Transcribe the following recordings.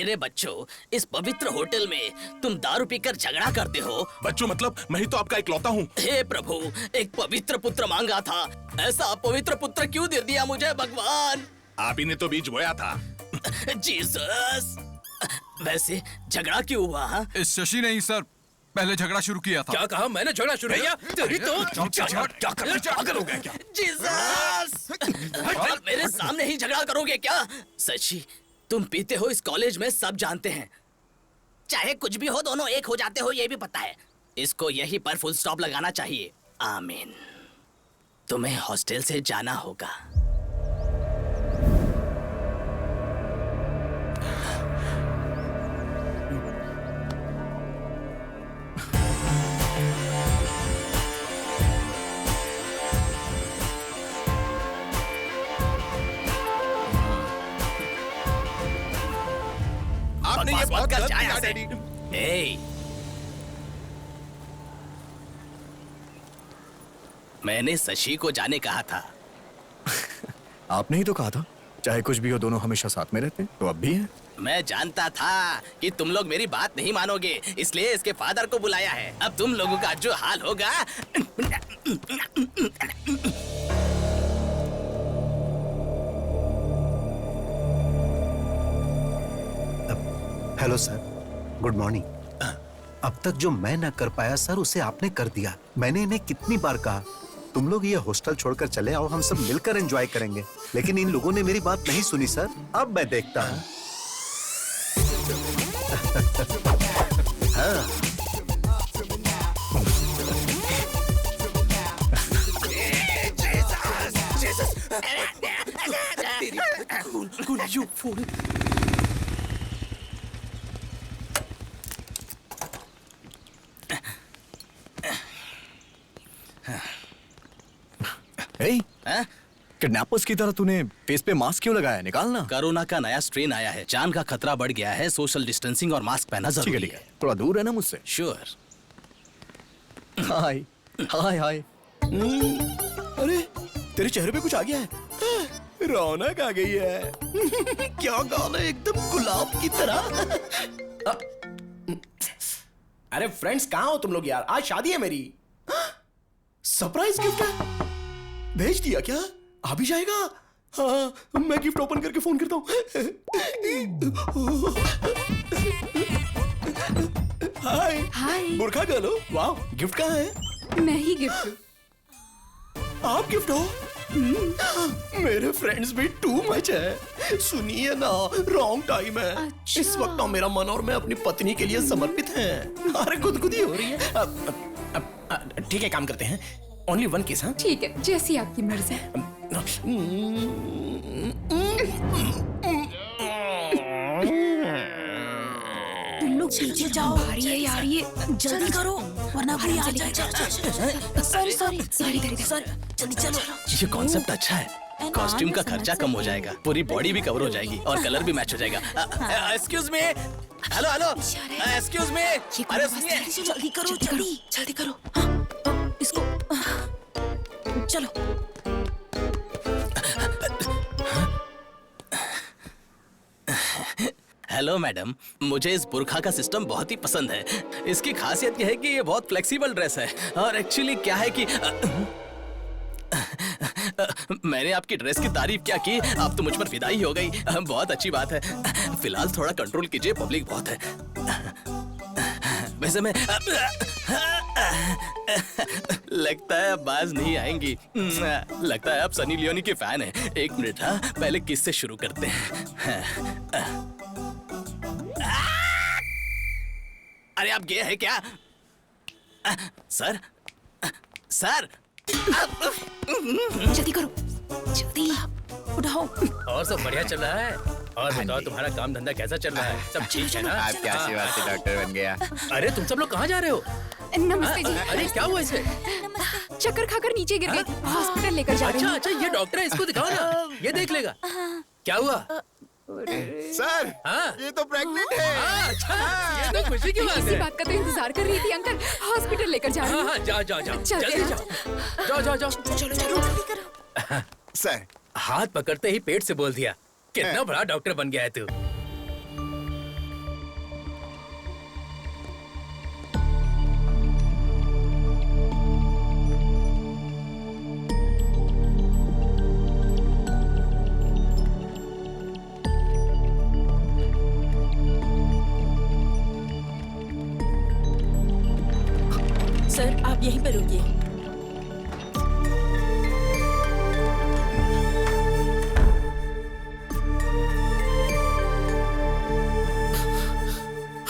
मेरे बच्चों, इस पवित्र होटल में तुम दारू पीकर झगड़ा करते हो। बच्चों मतलब मैं ही तो आपका इकलौता हूँ। हे प्रभु, एक पवित्र पुत्र मांगा था, ऐसा अपवित्र पुत्र क्यों दे दिया मुझे भगवान? आप ही ने तो बीज बोया था। जीसस। वैसे झगड़ा क्यों हुआ? हाँ? शशि नहीं सर, पहले झगड़ा शुरू किया था। क्या कहा? मैंने झगड़ा शुरू किया? तेरी तो क्या कर रहे, पागल हो गया क्या? जीसस! और मेरे सामने ही झगड़ा करोगे क्या? सच्ची, तुम पीते हो इस कॉलेज में सब जानते हैं। चाहे कुछ भी हो, दोनों एक हो जाते हो, ये भी पता है। इसको यहीं पर फुल स्टॉप लगाना चाहिए। आमीन। तुम्हें हॉस्टल से जाना होगा। आपने ये बहुत गलत किया डैडी। ए, मैंने शशि को जाने कहा था। आपने ही तो कहा था चाहे कुछ भी हो दोनों हमेशा साथ में रहते हैं, तो अब भी हैं। मैं जानता था कि तुम लोग मेरी बात नहीं मानोगे, इसलिए इसके फादर को बुलाया है। अब तुम लोगों का जो हाल होगा। Hello sir, good morning. अब तक जो मैं न कर पाया सर, उसे आपने कर दिया। मैंने इन्हें कितनी बार कहा तुम लोग ये हॉस्टल छोड़कर चले आओ, हम सब मिलकर एंजॉय करेंगे, लेकिन इन लोगों ने मेरी बात नहीं सुनी सर। अब मैं देखता हूँ। हाँ। किडनैपर्स की तरह तूने फेस पे मास्क क्यों लगाया? निकालना। कोरोना का नया स्ट्रेन आया है, जान का खतरा बढ़ गया है, सोशल डिस्टेंसिंग और मास्क पहनना जरूरी है। थोड़ा दूर है ना मुझसे। श्योर। हाय हाय हाय। अरे तेरे चेहरे पे कुछ आ गया है, रौनक आ गई है। क्या गाल है, एकदम गुलाब की तरह। अरे फ्रेंड्स, कहाँ हो तुम लोग यार? आज शादी है मेरी। सरप्राइज गिफ्ट है, भेज दिया क्या? आ भी जाएगा? हाँ, मैं गिफ्ट ओपन करके फोन करता हूँ। हाय हाय। बुरखा गर्ल हो? वाह, गिफ्ट कहाँ है? मैं ही गिफ्ट हूँ। आप गिफ्ट हो? मेरे फ्रेंड्स भी टू मच है। सुनिए ना, रॉन्ग टाइम है। अच्छा। इस वक्त तो मेरा मन और मैं अपनी पत्नी के लिए समर्पित हैं। अरे गुदगुदी हो रही है। ठीक है, काम करते हैं। ओनली वन किस? हाँ ठीक है, जैसी आपकी मर्जी है। तुम लोग पीछे जाओ। आ रही है यार, ये जल्दी करो वरना कोई आ जाएगा। सॉरी सॉरी सॉरी जल्दी चलो। ये कॉन्सेप्ट अच्छा है। कॉस्ट्यूम का खर्चा कम हो जाएगा, पूरी बॉडी भी कवर हो जाएगी और कलर भी मैच हो जाएगा। Excuse me, hello hello, excuse me. अरे सुनिए, जल्दी करो जल्दी जल्दी करो। हाँ, इसको चलो। हेलो मैडम, मुझे इस बुरखा का सिस्टम बहुत ही पसंद है। इसकी खासियत यह है कि ये बहुत फ्लेक्सिबल ड्रेस है और एक्चुअली क्या है कि मैंने आपकी ड्रेस की तारीफ क्या की, आप तो मुझ पर फिदा ही हो गई। बहुत अच्छी बात है। फिलहाल थोड़ा कंट्रोल कीजिए, पब्लिक बहुत है। वैसे मैं लगता है अब बाज नहीं आएंगी। लगता है आप सनी लियोनी के फैन हैं। एक मिनट, हाँ पहले किस से शुरू करते हैं। अरे आप गे है क्या? सर सर, जल्दी करो जल्दी उठाओ। और सब बढ़िया चल रहा है? और बताओ तुम्हारा काम धंधा कैसा चल रहा है? सब ठीक है ना? आपकी आशीर्वाद से डॉक्टर बन गया। अरे तुम सब लोग कहाँ जा रहे हो? नमस्ते जी। अरे क्या हुआ इसे? चक्कर खाकर नीचे गिर गए, हॉस्पिटल लेकर जा रहे अच्छा हैं। अच्छा, ये डॉक्टर है, इसको दिखाओ ना, ये देख लेगा। क्या हुआ? सर, हाँ ये तो प्रेग्नेंट है। अच्छा, ये तो खुशी की बात इसी है। बात का तो इंतजार कर रही थी अंकल। हॉस्पिटल लेकर जा रही हाँ हूँ। हाँ, जाओ जाओ जाओ, चलते जल्दी हैं। जाओ जाओ जाओ जाओ। चलो चलो जल्दी करो। सर, हाथ पकड़ते ही पेट से बोल दिया। कितना बड़ा डॉक्टर बन गया है तू। सर आप यहीं पर रुकिए।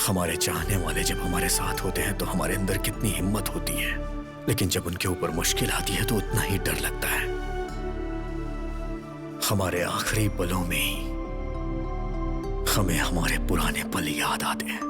हमारे चाहने वाले जब हमारे साथ होते हैं तो हमारे अंदर कितनी हिम्मत होती है, लेकिन जब उनके ऊपर मुश्किल आती है तो उतना ही डर लगता है। हमारे आखिरी पलों में ही हमें हमारे पुराने पल याद आते हैं।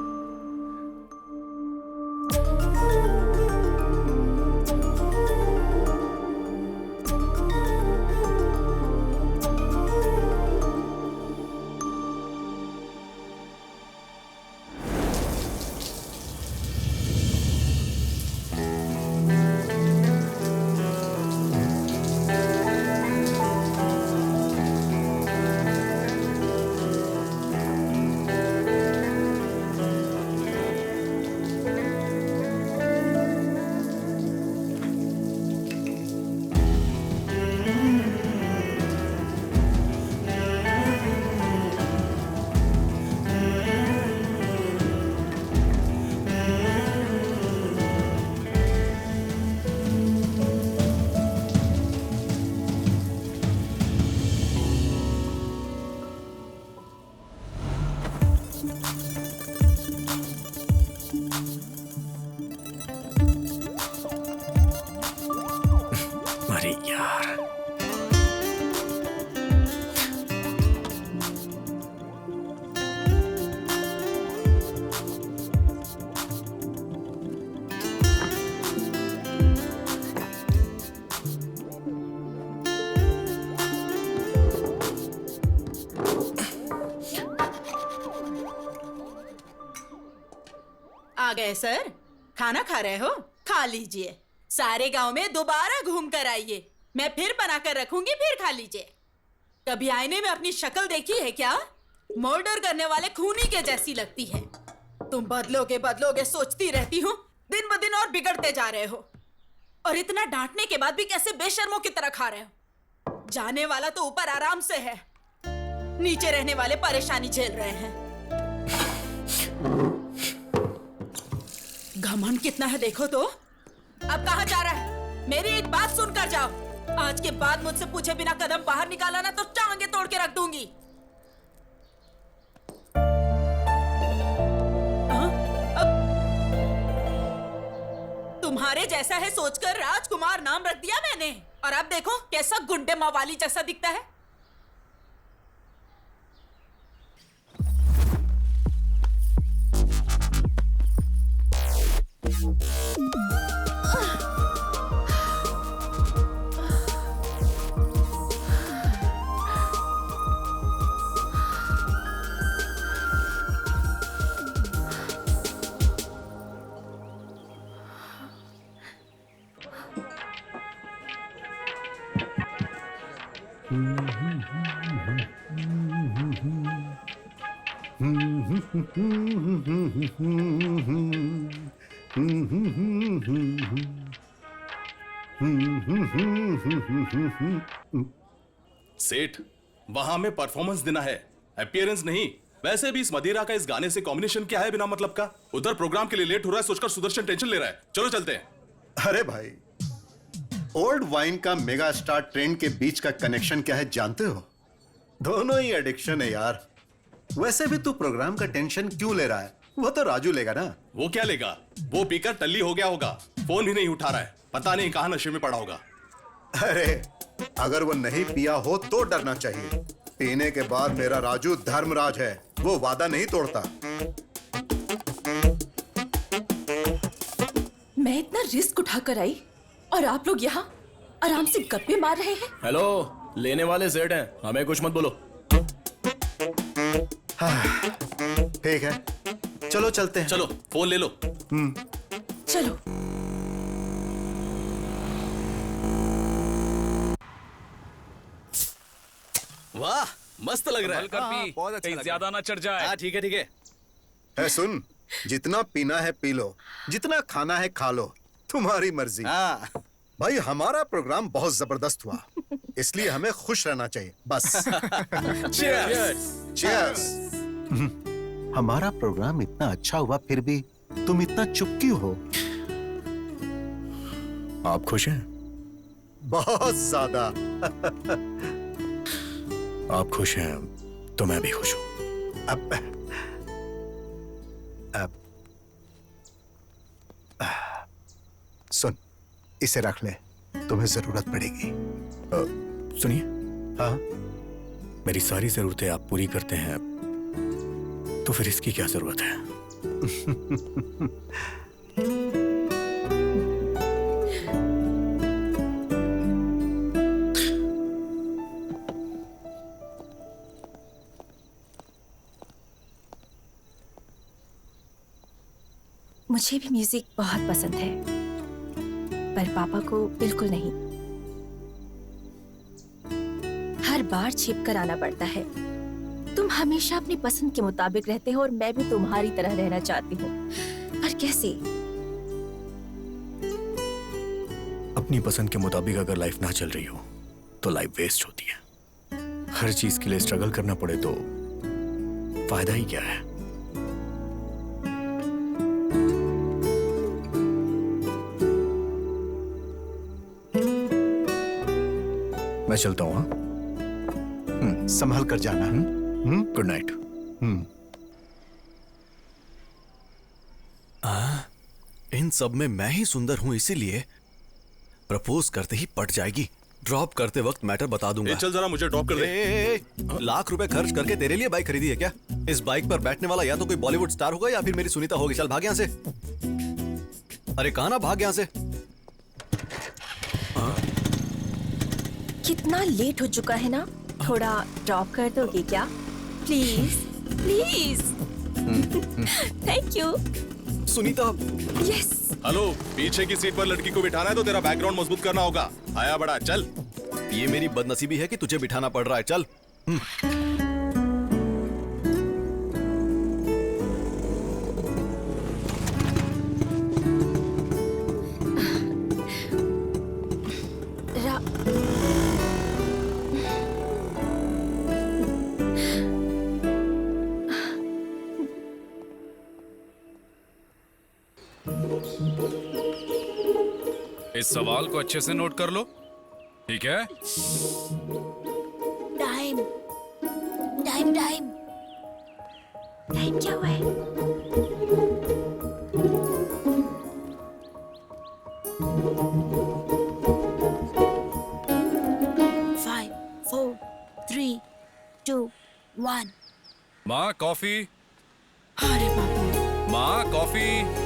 अरे यार, आ गए सर? खाना खा रहे हो? खा लीजिए। सारे गांव में दोबारा घूम कर आइए, मैं फिर बना कर रखूंगी, फिर खा लीजिए। कभी आईने में अपनी शक्ल देखी है क्या? मर्डर करने वाले खूनी के जैसी लगती है। तुम बदलोगे सोचती रहती हूँ, दिन ब दिन और बिगड़ते जा रहे हो। और इतना डांटने के बाद भी कैसे बेशर्मों की तरह खा रहे हो? जाने वाला तो ऊपर आराम से है, नीचे रहने वाले परेशानी झेल रहे हैं। घमंड कितना है देखो तो। अब कहाँ जा रहा है? मेरी एक बात सुनकर जाओ। आज के बाद मुझसे पूछे बिना कदम बाहर निकाला ना तो टांगे तोड़ के रख दूंगी। तुम्हारे जैसा है सोचकर राजकुमार नाम रख दिया मैंने, और अब देखो कैसा गुंडे मवाली जैसा दिखता है। सेठ, वहां में परफॉर्मेंस देना है, अपीयरेंस नहीं। वैसे भी इस मदिरा का इस गाने से कॉम्बिनेशन क्या है बिना मतलब का? उधर प्रोग्राम के लिए लेट हो रहा है सोचकर सुदर्शन टेंशन ले रहा है। चलो चलते हैं। अरे भाई, ओल्ड वाइन का मेगा स्टार ट्रेंड के बीच का कनेक्शन क्या है जानते हो? दोनों ही एडिक्शन है यार। वैसे भी तू प्रोग्राम का टेंशन क्यों ले रहा है? वो तो राजू लेगा ना। वो क्या लेगा? वो पीकर टल्ली हो गया होगा, फोन भी नहीं उठा रहा है, पता नहीं कहां नशे में पड़ा होगा। अरे अगर वो नहीं पिया हो तो डरना चाहिए। पीने के बाद मेरा राजू धर्मराज है, वो वादा नहीं तोड़ता। मैं इतना रिस्क उठाकर आई और आप लोग यहाँ आराम से गप्पे मार रहे हैं। हेलो, लेने वाले सेठ हैं, हमें कुछ मत बोलो। ठीक है, चलो चलते हैं। चलो फोन ले लो। चलो। वाह, मस्त लग रहा है। बहुत अच्छा लगा। ज्यादा ना चढ़ जाए। हाँ ठीक है ठीक है। है सुन, जितना पीना है पी लो, जितना खाना है खा लो, तुम्हारी मर्जी। हाँ भाई हमारा प्रोग्राम बहुत जबरदस्त हुआ, इसलिए हमें खुश रहना चाहिए बस। चीयर्स। हमारा प्रोग्राम इतना अच्छा हुआ फिर भी तुम इतना चुप क्यों हो? आप खुश हैं? बहुत ज्यादा। आप खुश हैं तो मैं भी खुश हूं। अब सुन, इसे रख ले, तुम्हें जरूरत पड़ेगी। सुनिए, हाँ, मेरी सारी जरूरतें आप पूरी करते हैं, तो फिर इसकी क्या जरूरत है? मुझे भी म्यूजिक बहुत पसंद है, पर पापा को बिल्कुल नहीं। हर बार छिप कर आना पड़ता है। तुम हमेशा अपनी पसंद के मुताबिक रहते हो और मैं भी तुम्हारी तरह रहना चाहती हूँ, पर कैसे? अपनी पसंद के मुताबिक अगर लाइफ ना चल रही हो तो लाइफ वेस्ट होती है। हर चीज के लिए स्ट्रगल करना पड़े तो फायदा ही क्या है? मैं चलता हूं। हाँ, संभल कर जाना। Good night. इन सब में मैं ही सुंदर हूं, इसीलिए प्रपोज करते ही पट जाएगी। ड्रॉप करते वक्त मैटर बता दूंगा। चल जरा मुझे ड्रॉप कर दे। लाख रुपए खर्च करके तेरे लिए बाइक खरीदी है क्या? इस बाइक पर बैठने वाला या तो कोई बॉलीवुड स्टार होगा या फिर मेरी सुनीता होगी। चल भाग यहां से। अरे कहां ना, भाग यहां से। कितना लेट हो चुका है ना, थोड़ा ड्रॉप कर दोगे क्या? Please please. Thank you. Sunita. Yes. Hello, पीछे की सीट पर लड़की को बिठाना है तो तेरा बैकग्राउंड मजबूत करना होगा। आया बड़ा, चल। ये मेरी बदनसीबी है कि तुझे बिठाना पड़ रहा है। चल। इस सवाल को अच्छे से नोट कर लो, ठीक है? टाइम टाइम टाइम टाइम क्या हुआ है? Five, 4, 3, 2, 1। माँ कॉफी। अरे बाबू, माँ कॉफी।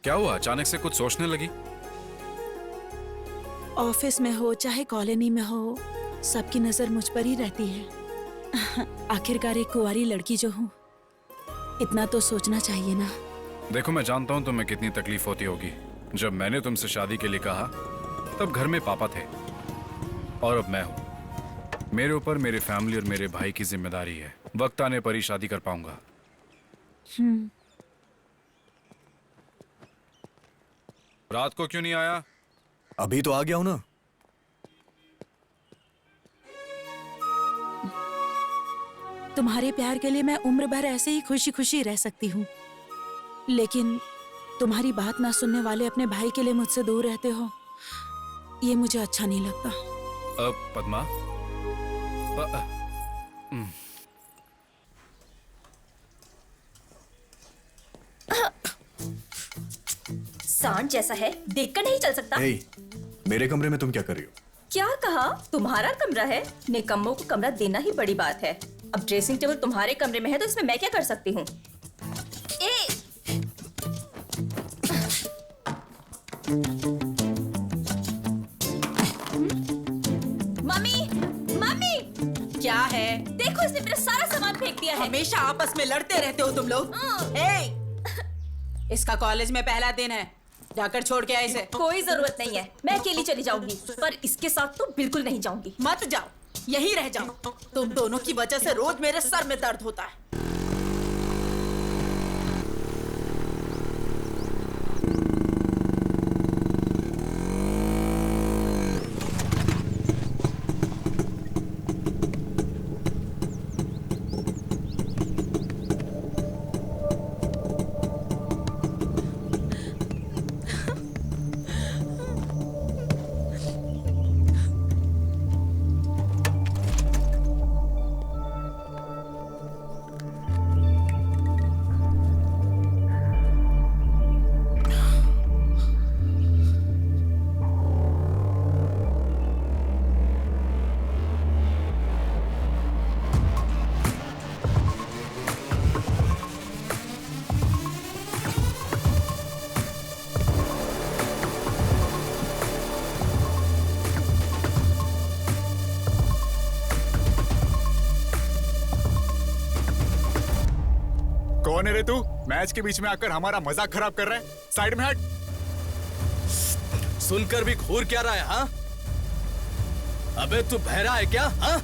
क्या हुआ, अचानक से कुछ सोचने लगी? ऑफिस में हो चाहे कॉलोनी में हो, सबकी नजर मुझ पर ही रहती है। आखिरकार एक कुंवारी लड़की जो हूँ, इतना तो सोचना चाहिए ना। देखो, मैं जानता हूँ तुम्हें कितनी तकलीफ होती होगी। जब मैंने तुमसे शादी के लिए कहा तब घर में पापा थे और अब मैं हूँ। मेरे ऊपर मेरे फैमिली और मेरे भाई की जिम्मेदारी है। वक्त आने पर ही शादी कर पाऊंगा। रात को क्यों नहीं आया? अभी तो आ गया हूं ना। तुम्हारे प्यार के लिए मैं उम्र भर ऐसे ही खुशी खुशी रह सकती हूँ, लेकिन तुम्हारी बात ना सुनने वाले अपने भाई के लिए मुझसे दूर रहते हो, ये मुझे अच्छा नहीं लगता। पद्मा, सांड जैसा है, देखकर नहीं चल सकता। मेरे कमरे में तुम क्या कर रही हो? क्या कहा? तुम्हारा कमरा है, निकम्मों को कमरा देना ही बड़ी बात है। अब ड्रेसिंग टेबल तुम्हारे कमरे में है तो इसमें मैं क्या कर सकती हूँ? मम्मी, मम्मी, क्या है? देखो इसने मेरा सारा सामान फेंक दिया है। हमेशा आपस में लड़ते रहते हो तुम लोग। ए, इसका कॉलेज में पहला दिन है, जाकर छोड़ के आए इसे। कोई जरूरत नहीं है, मैं अकेली चली जाऊंगी, पर इसके साथ तो बिल्कुल नहीं जाऊंगी। मत जाओ, यहीं रह जाओ। तुम दोनों की वजह से रोज मेरे सर में दर्द होता है। कौन है रे तू? मैच के बीच में आकर हमारा मजाक खराब कर रहा है। साइड में हट। सुनकर भी घूर क्या रहा है? हाँ, अबे तू बहरा है क्या? हाँ,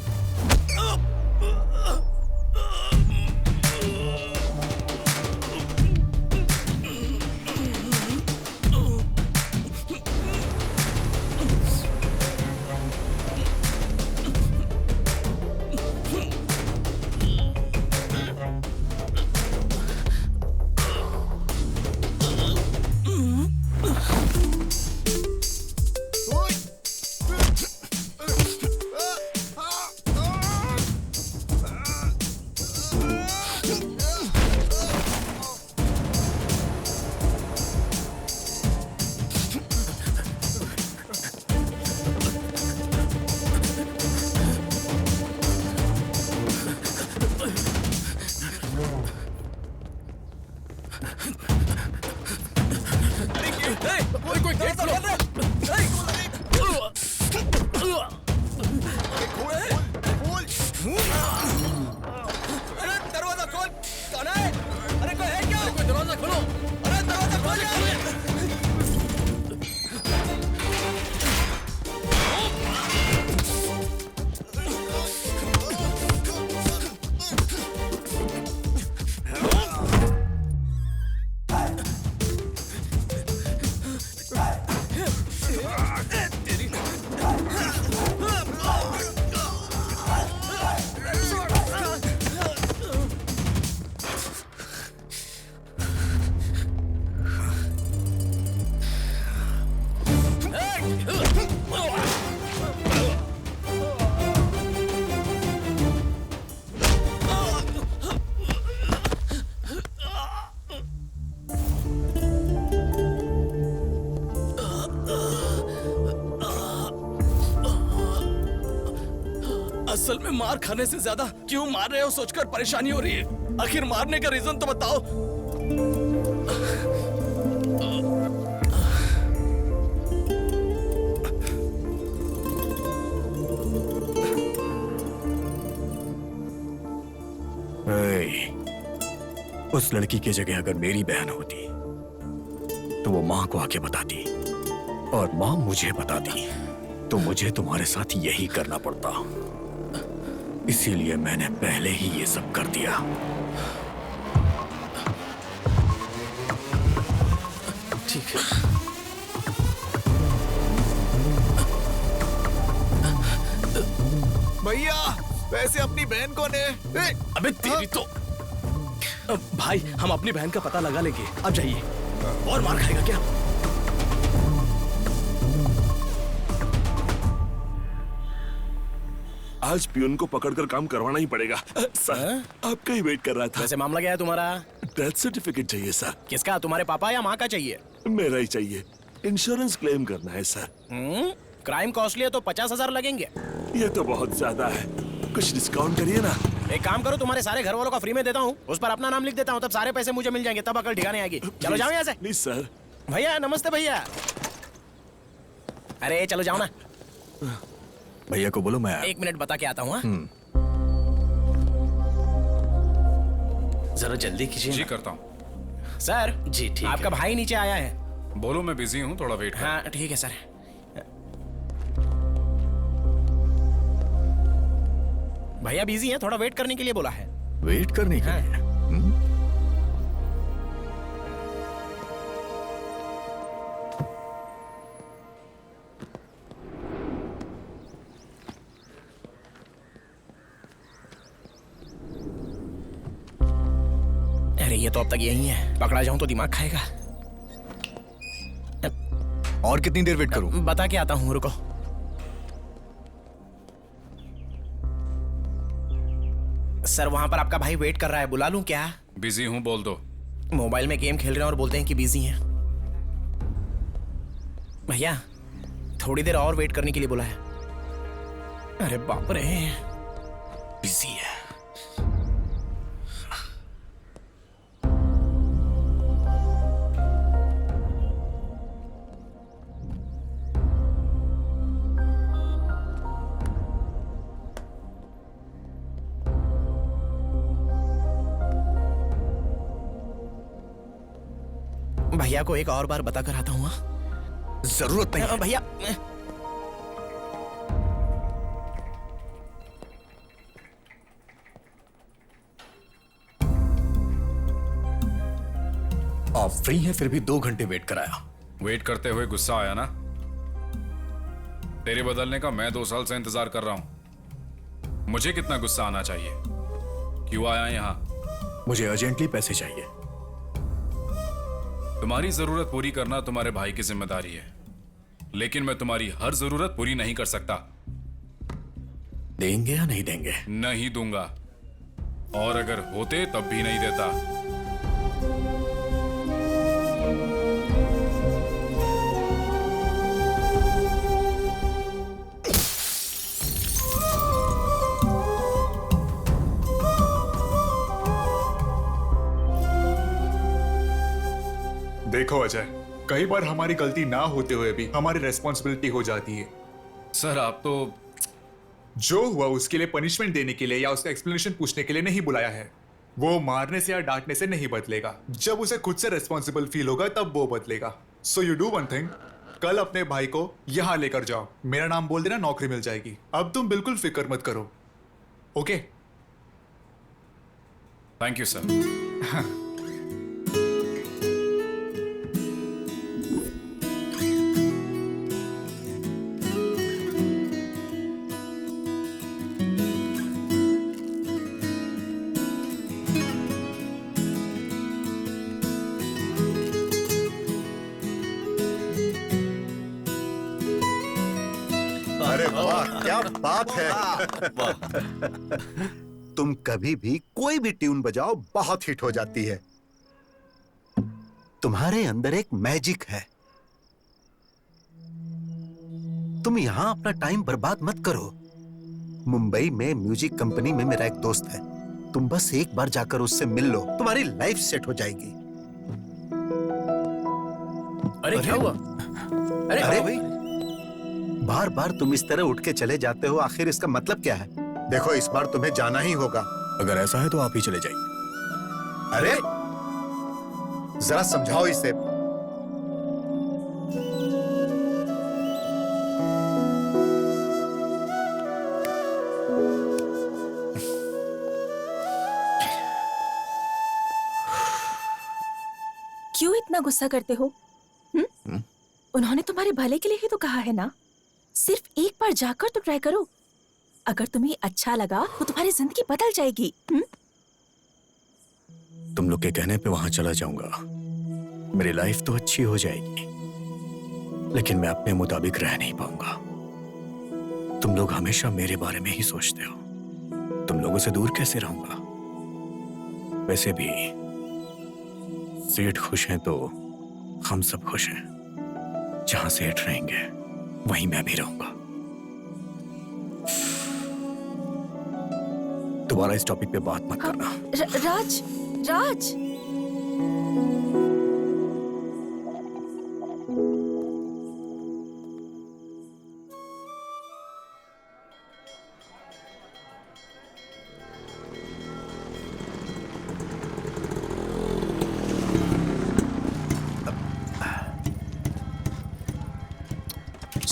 असल में मार खाने से ज्यादा क्यों मार रहे हो सोचकर परेशानी हो रही है। आखिर मारने का रीजन तो बताओ। उस लड़की की जगह अगर मेरी बहन होती तो वो माँ को आके बताती, और माँ मुझे बताती तो मुझे तुम्हारे साथ यही करना पड़ता। इसीलिए मैंने पहले ही ये सब कर दिया। ठीक है। भैया, वैसे अपनी बहन कौन है? अबे तेरी तो। भाई, हम अपनी बहन का पता लगा लेंगे। अब जाइए। और मार खाएगा क्या? आज पियून को पकड़कर काम करवाना ही पड़ेगा। सर, आपका ही वेट कर रहा था। वैसे मामला क्या है तुम्हारा? डेथ सर्टिफिकेट चाहिए सर। किसका? तुम्हारे पापा या माँ का चाहिए? मेरा ही चाहिए। इंश्योरेंस क्लेम करना है सर। क्राइम कॉस्टली है तो 50,000 लगेंगे। ये तो बहुत ज्यादा है, कुछ डिस्काउंट करिए ना। एक काम करो, तुम्हारे सारे घर वालों का फ्री में देता हूँ, उस पर अपना नाम लिख देता हूँ, तब सारे पैसे मुझे मिल जाएंगे, तब अकल ठिकाने आएगी। चलो जाओ यहाँ से। Please sir. भैया नमस्ते भैया। अरे चलो जाओ ना। भैया को बोलो मैं 1 मिनट बता के आता हूँ। जरा जल्दी कीजिए। जी करता हूँ। सर जी ठीक आपका है। भाई नीचे आया है। बोलो मैं बिजी हूँ, थोड़ा वेट कर। हाँ ठीक है सर। भैया बिजी हैं, थोड़ा वेट करने के लिए बोला है। वेट करने के लिए? अरे ये तो अब तक यही है, पकड़ा जाऊं तो दिमाग खाएगा। और कितनी देर वेट करूं? बता के आता हूँ, रुको। सर वहां पर आपका भाई वेट कर रहा है, बुला लूं क्या? बिजी हूँ, बोल दो। मोबाइल में गेम खेल रहे हैं और बोलते हैं कि बिजी हैं। भैया थोड़ी देर और वेट करने के लिए बोला है। अरे बाप रे, बिजी है। भैया को एक और बार बता कर आता हूँ। जरूरत नहीं है। भैया आप फ्री हैं फिर भी 2 घंटे वेट कराया। वेट करते हुए गुस्सा आया ना? तेरे बदलने का मैं 2 साल से इंतजार कर रहा हूं। मुझे कितना गुस्सा आना चाहिए? क्यों आया यहां? मुझे अर्जेंटली पैसे चाहिए। तुम्हारी जरूरत पूरी करना तुम्हारे भाई की जिम्मेदारी है, लेकिन मैं तुम्हारी हर जरूरत पूरी नहीं कर सकता। देंगे या नहीं देंगे? नहीं दूंगा, और अगर होते तब भी नहीं देता। देखो अजय, कई बार हमारी गलती ना होते हुए भी हमारी रेस्पॉन्सिबिलिटी हो जाती है। सर आप तो जो हुआ उसके लिए पनिशमेंट देने के लिए या उसका एक्सप्लेनेशन पूछने के लिए नहीं बुलाया है। वो मारने से या डांटने से नहीं बदलेगा। जब उसे खुद से रेस्पॉन्सिबल फील होगा तब वो बदलेगा। So you do one thing, कल अपने भाई को यहां लेकर जाओ, मेरा नाम बोल देना, नौकरी मिल जाएगी। अब तुम बिल्कुल फिक्र मत करो, ओके? Thank you sir. अरे वाह, क्या बात है। तुम कभी भी कोई भी ट्यून बजाओ बहुत हिट हो जाती है। तुम्हारे अंदर एक मैजिक है। तुम यहां अपना टाइम बर्बाद मत करो। मुंबई में म्यूजिक कंपनी में मेरा एक दोस्त है, तुम बस एक बार जाकर उससे मिल लो, तुम्हारी लाइफ सेट हो जाएगी। अरे क्या हुआ? अरे भाई, बार बार तुम इस तरह उठ के चले जाते हो, आखिर इसका मतलब क्या है? देखो इस बार तुम्हें जाना ही होगा। अगर ऐसा है तो आप ही चले जाइए। अरे जरा समझाओ इसे। क्यों इतना गुस्सा करते हो? उन्होंने तुम्हारे भले के लिए ही तो कहा है ना। सिर्फ एक बार जाकर तो ट्राई करो। अगर तुम्हें अच्छा लगा तो तुम्हारी जिंदगी बदल जाएगी। तुम लोग के कहने पे वहां चला जाऊंगा, मेरी लाइफ तो अच्छी हो जाएगी, लेकिन मैं अपने मुताबिक रह नहीं पाऊंगा। तुम लोग हमेशा मेरे बारे में ही सोचते हो। तुम लोगों से दूर कैसे रहूंगा? वैसे भी सेठ खुश हैं तो हम सब खुश हैं। जहां सेठ रहेंगे वहीं मैं भी रहूंगा। दोबारा इस टॉपिक पे बात मत करना। राज, राज।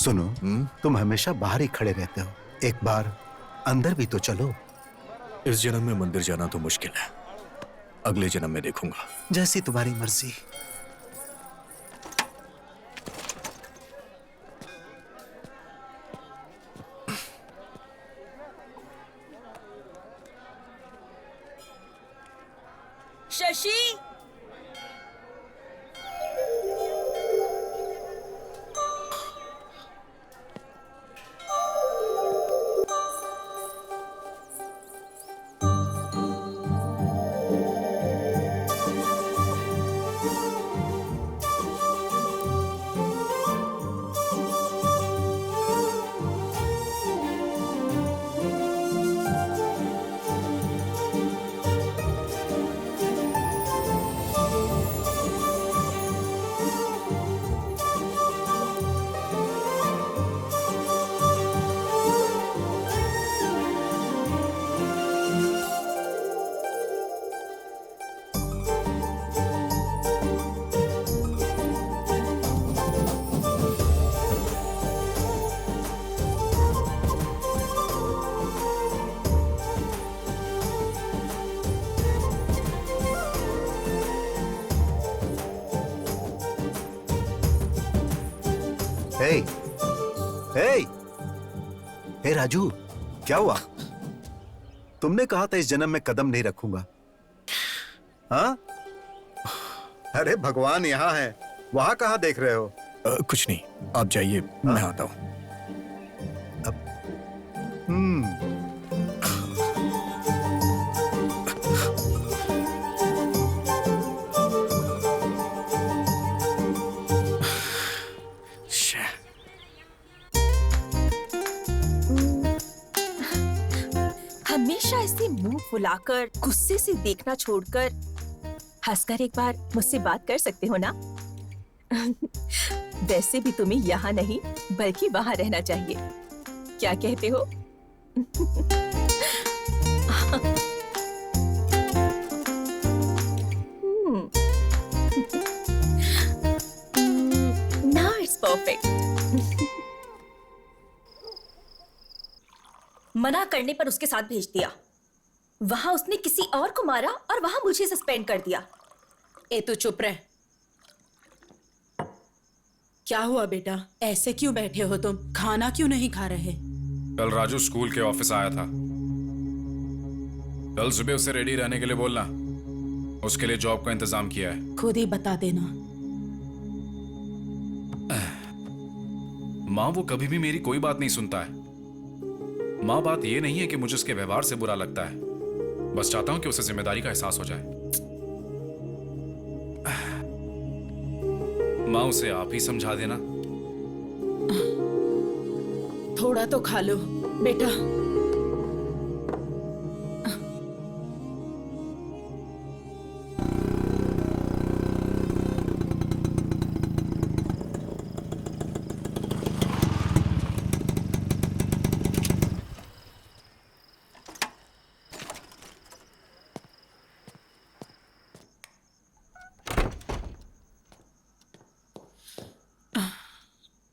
सुनो, तुम हमेशा बाहर ही खड़े रहते हो, एक बार अंदर भी तो चलो। इस जन्म में मंदिर जाना तो मुश्किल है, अगले जन्म में देखूंगा। जैसी तुम्हारी मर्जी। शशि, हे, हे, हे राजू, क्या हुआ? तुमने कहा था इस जन्म में कदम नहीं रखूंगा। हाँ? अरे भगवान यहाँ है, वहां कहाँ देख रहे हो? कुछ नहीं, आप जाइए, मैं आता हूँ। हमेशा ऐसे मुंह फुलाकर गुस्से से देखना छोड़कर हंसकर एक बार मुझसे बात कर सकते हो ना? वैसे भी तुम्हें यहाँ नहीं बल्कि वहाँ रहना चाहिए। क्या कहते हो? Now it's perfect. मना करने पर उसके साथ भेज दिया। वहां उसने किसी और को मारा और वहां मुझे सस्पेंड कर दिया। ए तू चुप रह। क्या हुआ बेटा, ऐसे क्यों बैठे हो तुम? खाना क्यों नहीं खा रहे? कल राजू स्कूल के ऑफिस आया था। कल सुबह उसे रेडी रहने के लिए बोलना, उसके लिए जॉब का इंतजाम किया है। खुद ही बता देना। माँ, वो कभी भी मेरी कोई बात नहीं सुनता है। माँ, बात ये नहीं है कि मुझे उसके व्यवहार से बुरा लगता है, बस चाहता हूं कि उसे जिम्मेदारी का एहसास हो जाए। माँ, उसे आप ही समझा देना। थोड़ा तो खा लो बेटा।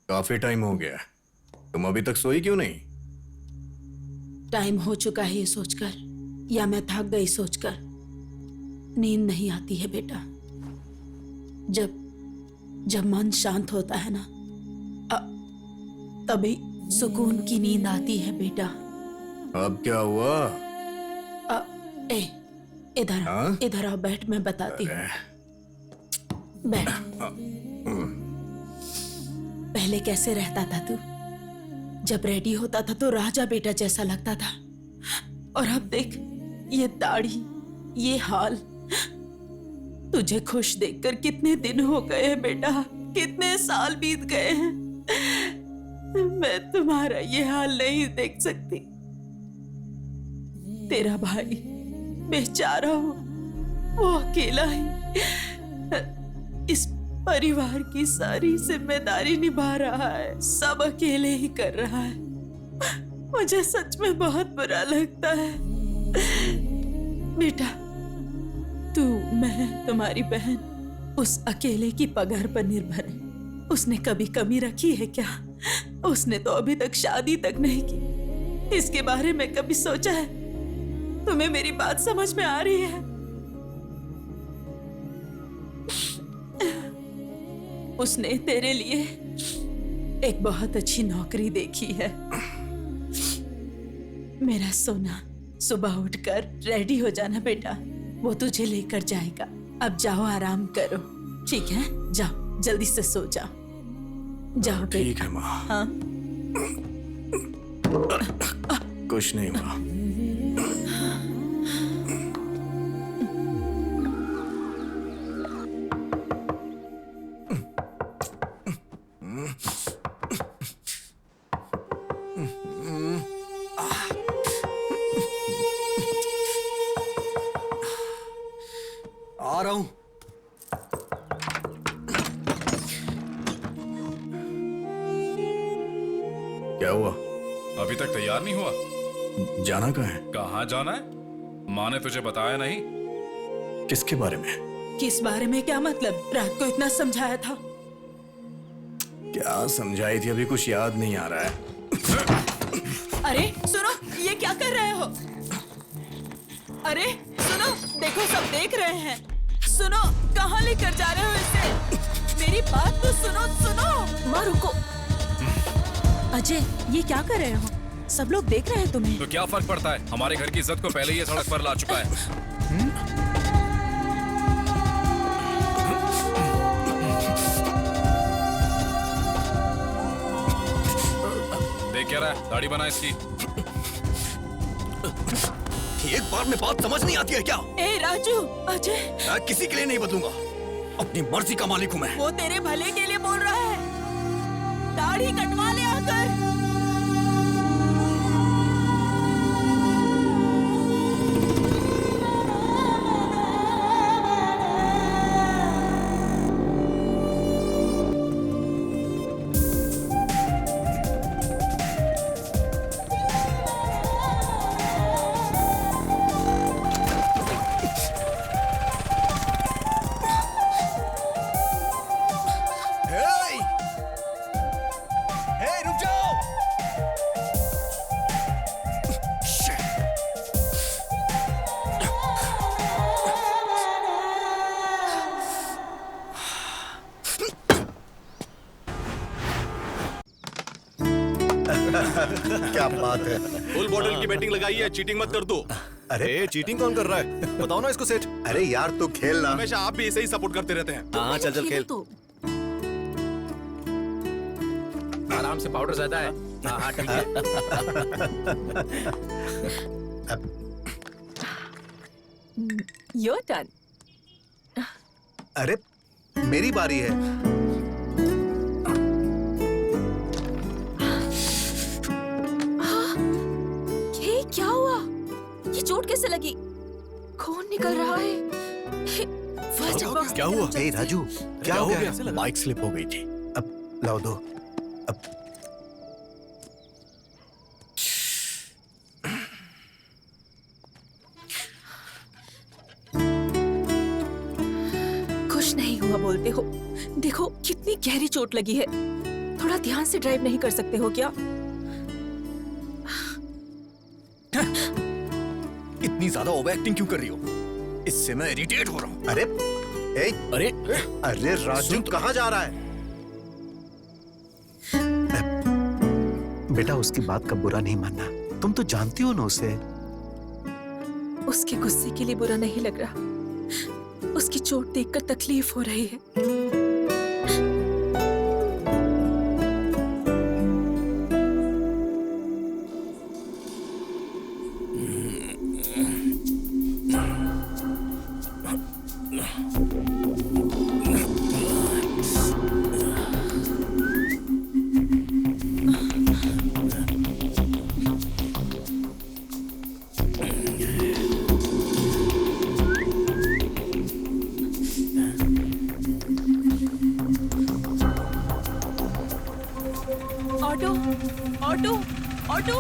काफी टाइम हो गया, तुम अभी तक सोई क्यों नहीं? टाइम हो चुका है ये सोचकर, या मैं थक गई सोचकर। नींद नहीं आती है बेटा। जब मन शांत होता है ना, तभी सुकून की नींद आती है बेटा। अब क्या हुआ? इधर आओ, बैठ, मैं बताती हूँ। बैठ। पहले कैसे रहता था तू? जब रेडी होता था तो राजा बेटा जैसा लगता था, और अब देख ये दाढ़ी, ये हाल। तुझे खुश देखकर कितने दिन हो गए हैं बेटा, कितने साल बीत गए हैं। मैं तुम्हारा ये हाल नहीं देख सकती। तेरा भाई बेचारा हो, वो अकेला ही इस परिवार की सारी जिम्मेदारी निभा रहा है, सब अकेले ही कर रहा है। मुझे सच में बहुत बुरा लगता है बेटा। तू, मैं, तुम्हारी बहन उस अकेले की पगार पर निर्भर है। उसने कभी कमी रखी है क्या? उसने तो अभी तक शादी तक नहीं की। इसके बारे में कभी सोचा है? तुम्हें मेरी बात समझ में आ रही है? उसने तेरे लिए एक बहुत अच्छी नौकरी देखी है। मेरा सोना, सुबह उठकर रेडी हो जाना बेटा, वो तुझे लेकर जाएगा। अब जाओ, आराम करो, ठीक है? जाओ, जल्दी से सो जाओ। जाओ ठीक बेटा। है माँ। हाँ, कुछ नहीं माँ। आ रहा हूं। क्या हुआ? अभी तक तैयार नहीं हुआ? जाना कहाँ है? कहाँ जाना है? माँ ने तुझे बताया नहीं? किसके बारे में? किस बारे में? क्या मतलब? रात को इतना समझाया था। क्या समझाई थी? अभी कुछ याद नहीं आ रहा है। अरे सुनो, ये क्या कर रहे हो? अरे सुनो, देखो सब देख रहे हैं। सुनो, कहाँ लेकर जा रहे हो इसे? मेरी बात तो सुनो। सुनो, माँ रुको। अजय, ये क्या कर रहे हो? सब लोग देख रहे हैं तुम्हें। तो क्या फर्क पड़ता है? हमारे घर की इज्जत को पहले ही ये सड़क पर ला चुका है। देख क्या रहा है? दाढ़ी बना इसकी। एक बार में बात समझ नहीं आती है क्या? ए राजू, अजय, मैं किसी के लिए नहीं बदलूंगा। अपनी मर्जी का मालिक हूं मैं। वो तेरे भले के लिए बोल रहा है। दाढ़ी कटवा ले आकर। रुक जाओ। क्या बात है। फुल बॉटल की बैटिंग लगाई है, चीटिंग मत कर दो। अरे चीटिंग कौन कर रहा है? बताओ ना इसको सेठ। अरे यार तू खेल ना। हमेशा आप भी ऐसे ही सपोर्ट करते रहते हैं। हाँ चल चल खेल। तो आराम से, पाउडर ज्यादा है। हाँ हाँ ठीक है। Your turn. अरे मेरी बारी है। ये क्या हुआ? ये चोट कैसे लगी? खून निकल रहा है। First aid box. क्या हुआ? ए राजू, क्या हो गया? बाइक स्लिप हो गई थी। अब लाओ दो। अब कुछ नहीं हुआ बोलते हो। देखो कितनी गहरी चोट लगी है। थोड़ा ध्यान से ड्राइव नहीं कर सकते हो क्या? इतनी ज्यादा ओवर एक्टिंग क्यों कर रही हो? इससे मैं इरिटेट हो रहा हूँ। अरे ए, अरे अरे राजू कहाँ जा रहा है? बेटा उसकी बात का बुरा नहीं मानना। तुम तो जानती हो ना उसे। उसके गुस्से के लिए बुरा नहीं लग रहा। उसकी चोट देखकर तकलीफ हो रही है। Auto, auto, auto.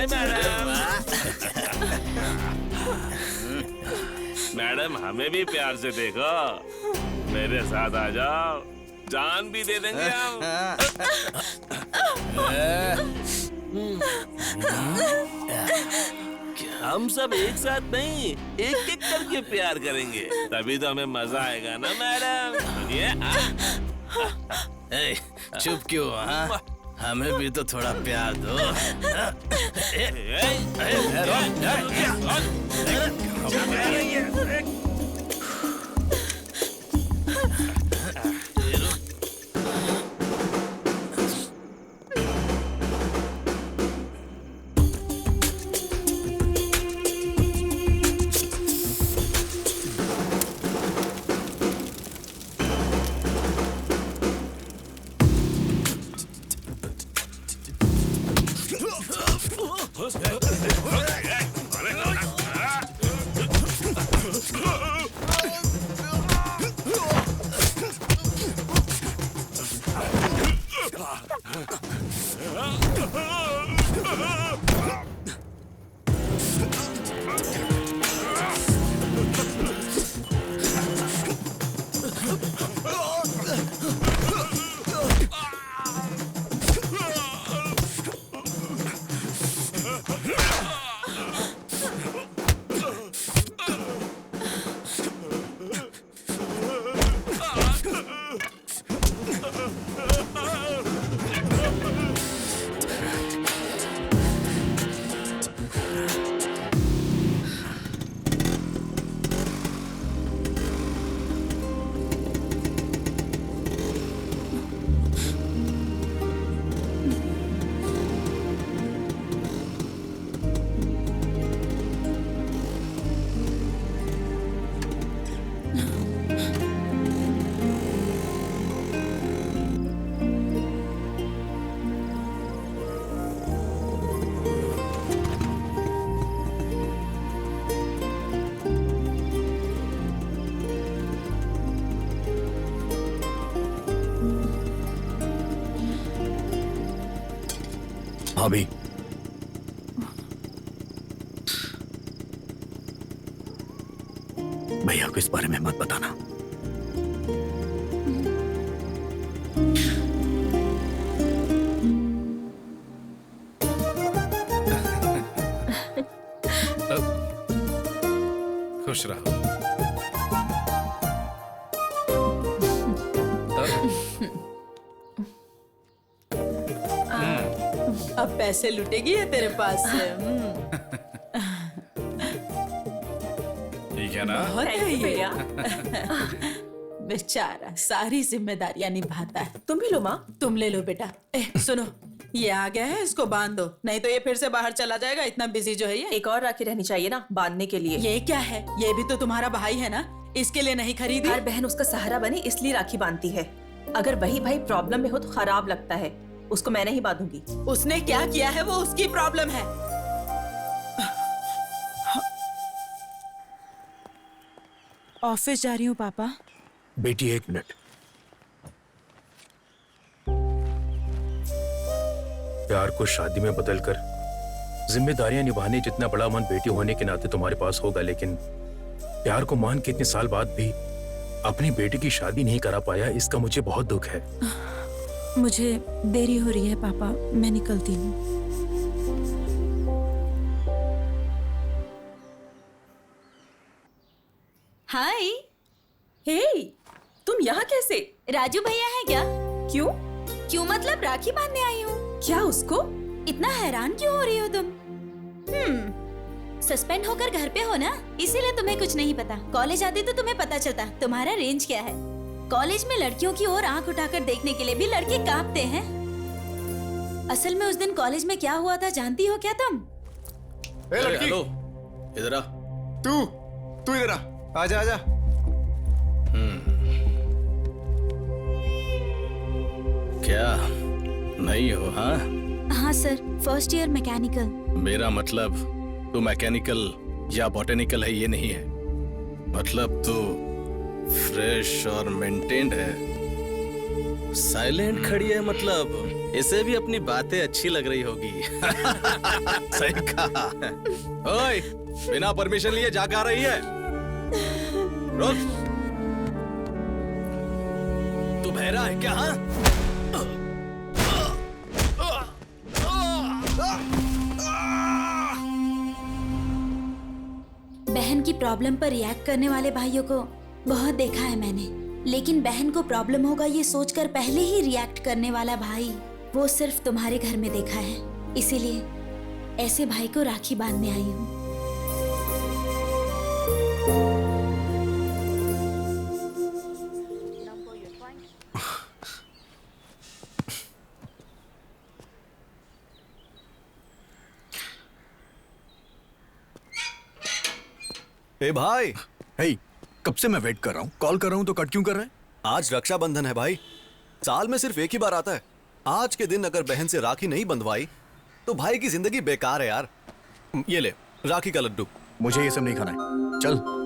Bye madam. Madam हमें भी प्यार से देखो, मेरे साथ आ जाओ, जान भी दे देंगे हम। हम सब एक साथ नहीं, एक एक करके प्यार करेंगे, तभी तो हमें मजा आएगा ना मैडम। सुनिए। चुप क्यों? हाँ, हमें भी तो थोड़ा प्यार दो। भाभी, भैया को इस बारे में मत बताना। खुश रहो। अब पैसे लुटेगी है तेरे पास से। ठीक है ना? बहुत है भैया। बेचारा सारी जिम्मेदारियां निभाता है। तुम भी लो माँ। तुम ले लो बेटा। सुनो, ये आ गया है, इसको बांध दो, नहीं तो ये फिर से बाहर चला जाएगा। इतना बिजी जो है ये। एक और राखी रहनी चाहिए ना बांधने के लिए। ये क्या है? ये भी तो तुम्हारा भाई है ना, इसके लिए नहीं खरीदी? हर बहन उसका सहारा बने इसलिए राखी बांधती है। अगर वही भाई प्रॉब्लम में हो तो खराब लगता है। उसको मैं नहीं बांधूंगी। उसने क्या किया है वो उसकी प्रॉब्लम है। ऑफिस जा रही हूँ पापा। बेटी एक मिनट। प्यार को शादी में बदलकर जिम्मेदारियां निभाने जितना बड़ा मन बेटी होने के नाते तुम्हारे पास होगा, लेकिन प्यार को मान के इतने साल बाद भी अपनी बेटी की शादी नहीं करा पाया, इसका मुझे बहुत दुख है। मुझे देरी हो रही है पापा, मैं निकलती हूँ। हाय। हे, तुम यहाँ कैसे? राजू भैया है क्या? क्यों? क्यों मतलब राखी बांधने आई हूँ। क्या उसको? इतना हैरान क्यों हो रही हो तुम? सस्पेंड होकर घर पे हो ना, इसीलिए तुम्हें कुछ नहीं पता। कॉलेज आती तो तुम्हें पता चलता तुम्हारा रेंज क्या है। कॉलेज में लड़कियों की ओर आंख उठाकर देखने के लिए भी लड़के कांपते हैं। असल में उस दिन कॉलेज में क्या हुआ था जानती हो क्या तुम? लड़की, हेलो, इधर आ। तू इधर आ। आजा आजा। क्या नहीं हो? हाँ हाँ सर, फर्स्ट ईयर मैकेनिकल। मेरा मतलब तू मैकेनिकल या बॉटेनिकल है ये नहीं है, मतलब तू फ्रेश और मेंटेन्ड है। साइलेंट खड़ी है मतलब इसे भी अपनी बातें अच्छी लग रही होगी। सही कहा। ओए, बिना परमिशन लिए जा कहाँ रही है? रुक। तू बहरा है क्या? हाँ? बहन की प्रॉब्लम पर रिएक्ट करने वाले भाइयों को बहुत देखा है मैंने, लेकिन बहन को प्रॉब्लम होगा ये सोचकर पहले ही रिएक्ट करने वाला भाई वो सिर्फ तुम्हारे घर में देखा है। इसीलिए ऐसे भाई को राखी बांधने आई हूँ। ए भाई, हे, कब से मैं वेट कर रहा हूँ, कॉल कर रहा हूँ तो कट क्यों कर रहे हैं? आज रक्षाबंधन है भाई, साल में सिर्फ एक ही बार आता है। आज के दिन अगर बहन से राखी नहीं बंधवाई तो भाई की जिंदगी बेकार है यार। ये ले राखी का लड्डू। मुझे ये सब नहीं खाना है, चल।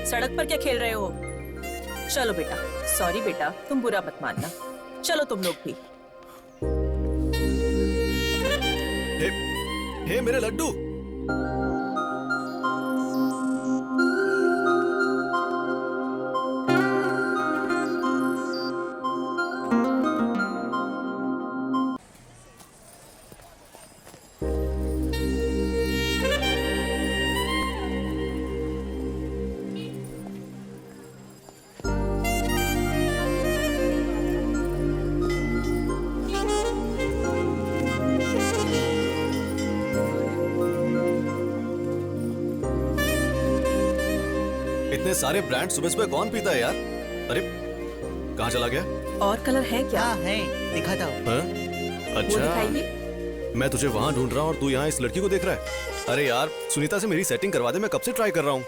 सड़क पर क्या खेल रहे हो? चलो बेटा, सॉरी बेटा, तुम बुरा मत मानना। चलो तुम लोग भी। हे मेरे लड्डू। इतने सारे ब्रांड सुबह सुबह कौन पीता है यार? अरे कहाँ चला गया? और कलर है क्या? है, दिखाता हूँ। हाँ? वो अच्छा, दिखाइए। मैं तुझे वहां ढूंढ रहा हूँ और तू यहाँ इस लड़की को देख रहा है। अरे यार, सुनीता से मेरी सेटिंग करवा दे, मैं कब से ट्राई कर रहा हूँ।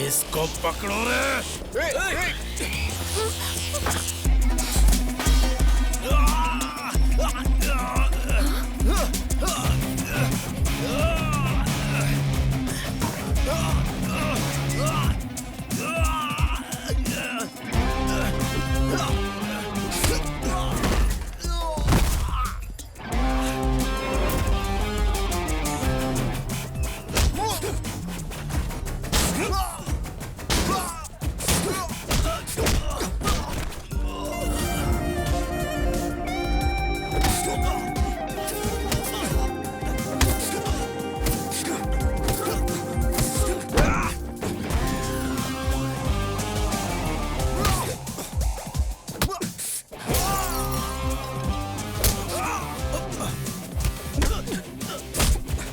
इसको पकड़ो रे।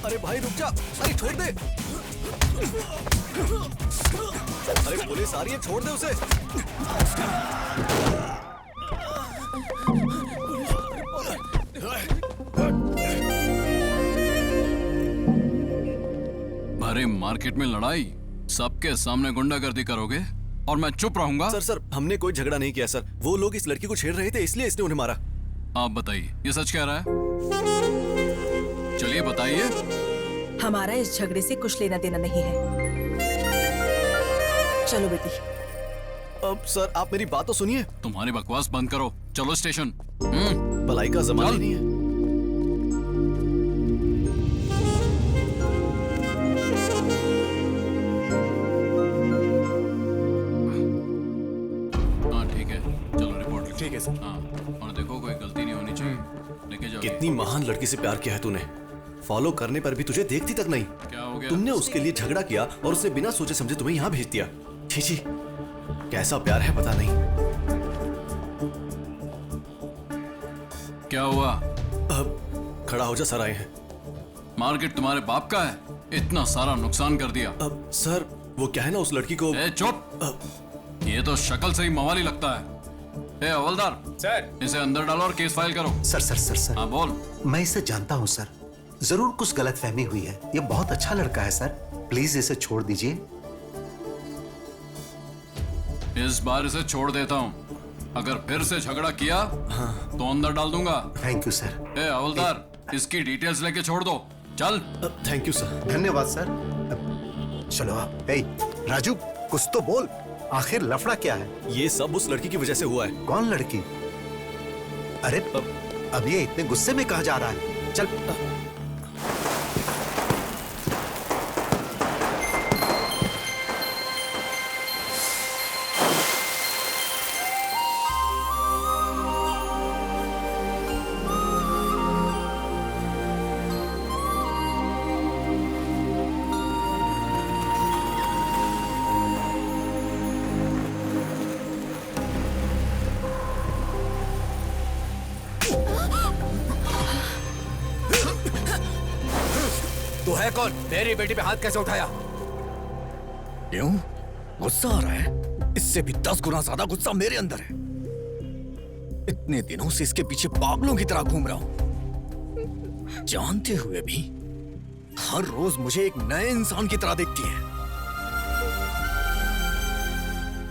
अरे भाई रुक जा, अरे छोड़ दे। अरे पुलिस आ रही है, छोड़ दे उसे। अरे मार्केट में लड़ाई, सबके सामने गुंडागर्दी करोगे? और मैं चुप रहूंगा? सर हमने कोई झगड़ा नहीं किया सर। वो लोग इस लड़की को छेड़ रहे थे इसलिए इसने उन्हें मारा। आप बताइए, ये सच कह रहा है? चलिए बताइए। हमारा इस झगड़े से कुछ लेना देना नहीं है। चलो बेटी। अब सर आप मेरी बात तो सुनिए। तुम्हारी बकवास बंद करो, चलो स्टेशन। भलाई का जमाना नहीं है। हाँ ठीक है, चलो रिपोर्ट लिखो। ठीक है सर। हाँ, और देखो कोई गलती नहीं होनी चाहिए। लेके जाओ। कितनी महान लड़की से प्यार किया है तूने, फॉलो करने पर भी तुझे देखती तक नहीं। क्या हो गया? तुमने उसके लिए झगड़ा किया और उसने बिना सोचे समझे तुम्हें यहाँ भेज दिया। छी छी, कैसा प्यार है पता नहीं। क्या हुआ? अब खड़ा हो जा, सर आए हैं। मार्केट तुम्हारे बाप का है, इतना सारा नुकसान कर दिया। अब सर वो क्या है ना, उस लड़की को। ए चुप, ये तो शक्ल से ही मवाली लगता है। ए हवलदार सर, इसे अंदर डालो और केस फाइल करो। सर हाँ बोल। मैं इसे जानता हूँ सर, जरूर कुछ गलतफहमी हुई है। ये बहुत अच्छा लड़का है सर, प्लीज इसे छोड़ दीजिए। इस बार इसे छोड़ देता हूँ, अगर फिर से झगड़ा किया तो अंदर डाल दूंगा। Thank you sir. ए हवलदार, इसकी डिटेल्स लेके छोड़ दो। चल। Thank you sir. धन्यवाद सर। चलो आप। ए राजू, कुछ तो बोल, आखिर लफड़ा क्या है? ये सब उस लड़की की वजह से हुआ है। कौन लड़की? अरे अब ये इतने गुस्से में कहा जा रहा है? चल। तू है कौन? मेरी बेटी पे हाथ कैसे उठाया? क्यों? गुस्सा आ रहा है? इससे भी 10 गुना ज्यादा गुस्सा मेरे अंदर है। इतने दिनों से इसके पीछे पागलों की तरह घूम रहा हूं, जानते हुए भी हर रोज मुझे एक नए इंसान की तरह देखती है।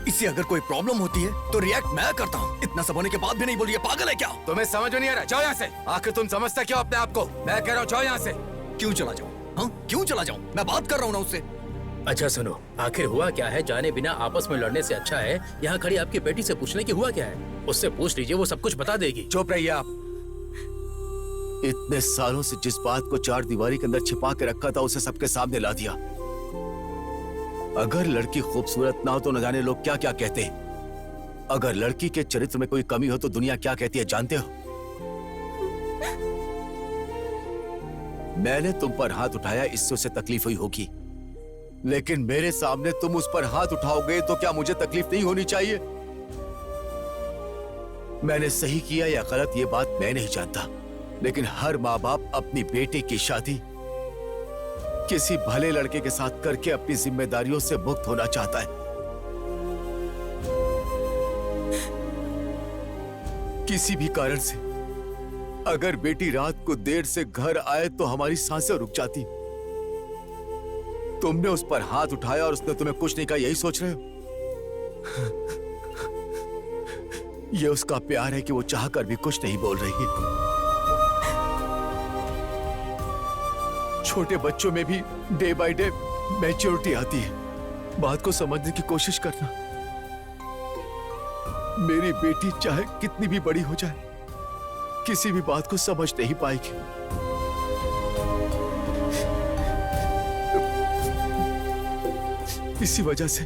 इसे अगर कोई प्रॉब्लम होती है तो रिएक्ट मैं करता हूँ, इतना सब होने के बाद भी नहीं बोली। पागल है क्या? तुम्हें समझ में नहीं आ रहा? जाओ यहाँ से। आखिर तुम समझता क्यों अपने आप को? मैं कह रहा हूँ जाओ यहाँ से। क्यों चला जाऊं? हाँ क्यों चला जाऊं? मैं बात कर रहा हूं ना उससे। अच्छा सुनो, आखिर हुआ क्या है? जाने बिना आपस में लड़ने से अच्छा है यहाँ खड़ी आपकी बेटी से पूछने की हुआ क्या है। उससे पूछ लीजिए, वो सब कुछ बता देगी। चुप रहिए आप। इतने सालों से जिस बात को 4 दीवारी के अंदर छिपा के रखा था उसे सबके सामने ला दिया। अगर लड़की खूबसूरत ना हो तो न जाने लोग क्या क्या कहते हैं। अगर लड़की के चरित्र में कोई कमी हो तो दुनिया क्या कहती है जानते हो? मैंने तुम पर हाथ उठाया, इससे उसे तकलीफ हुई होगी, लेकिन मेरे सामने तुम उस पर हाथ उठाओगे तो क्या मुझे तकलीफ नहीं होनी चाहिए? मैंने सही किया या गलत ये बात मैं नहीं जानता, लेकिन हर माँ बाप अपनी बेटी की शादी किसी भले लड़के के साथ करके अपनी जिम्मेदारियों से मुक्त होना चाहता है। किसी भी कारण से अगर बेटी रात को देर से घर आए तो हमारी सांसें रुक जाती। तुमने उस पर हाथ उठाया और उसने तुम्हें कुछ नहीं कहा, यही सोच रहे हो? ये उसका प्यार है कि वो चाहकर भी कुछ नहीं बोल रही है। छोटे बच्चों में भी डे बाय डे मैच्योरिटी आती है। बात को समझने की कोशिश करना। मेरी बेटी चाहे कितनी भी बड़ी हो जाए, किसी भी बात को समझ नहीं पाएगी। इसी वजह से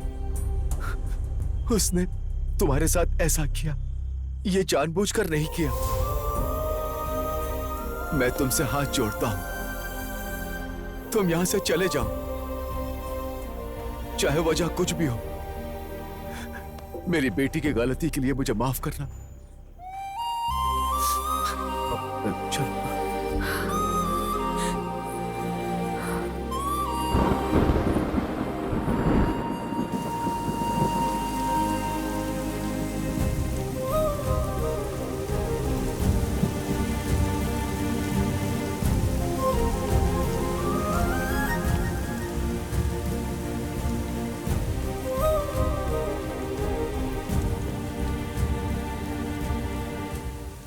उसने तुम्हारे साथ ऐसा किया। ये जानबूझकर नहीं किया। मैं तुमसे हाथ जोड़ता हूं, तुम यहां से चले जाओ, चाहे वजह कुछ भी हो। मेरी बेटी की गलती के लिए मुझे माफ करना। चलो।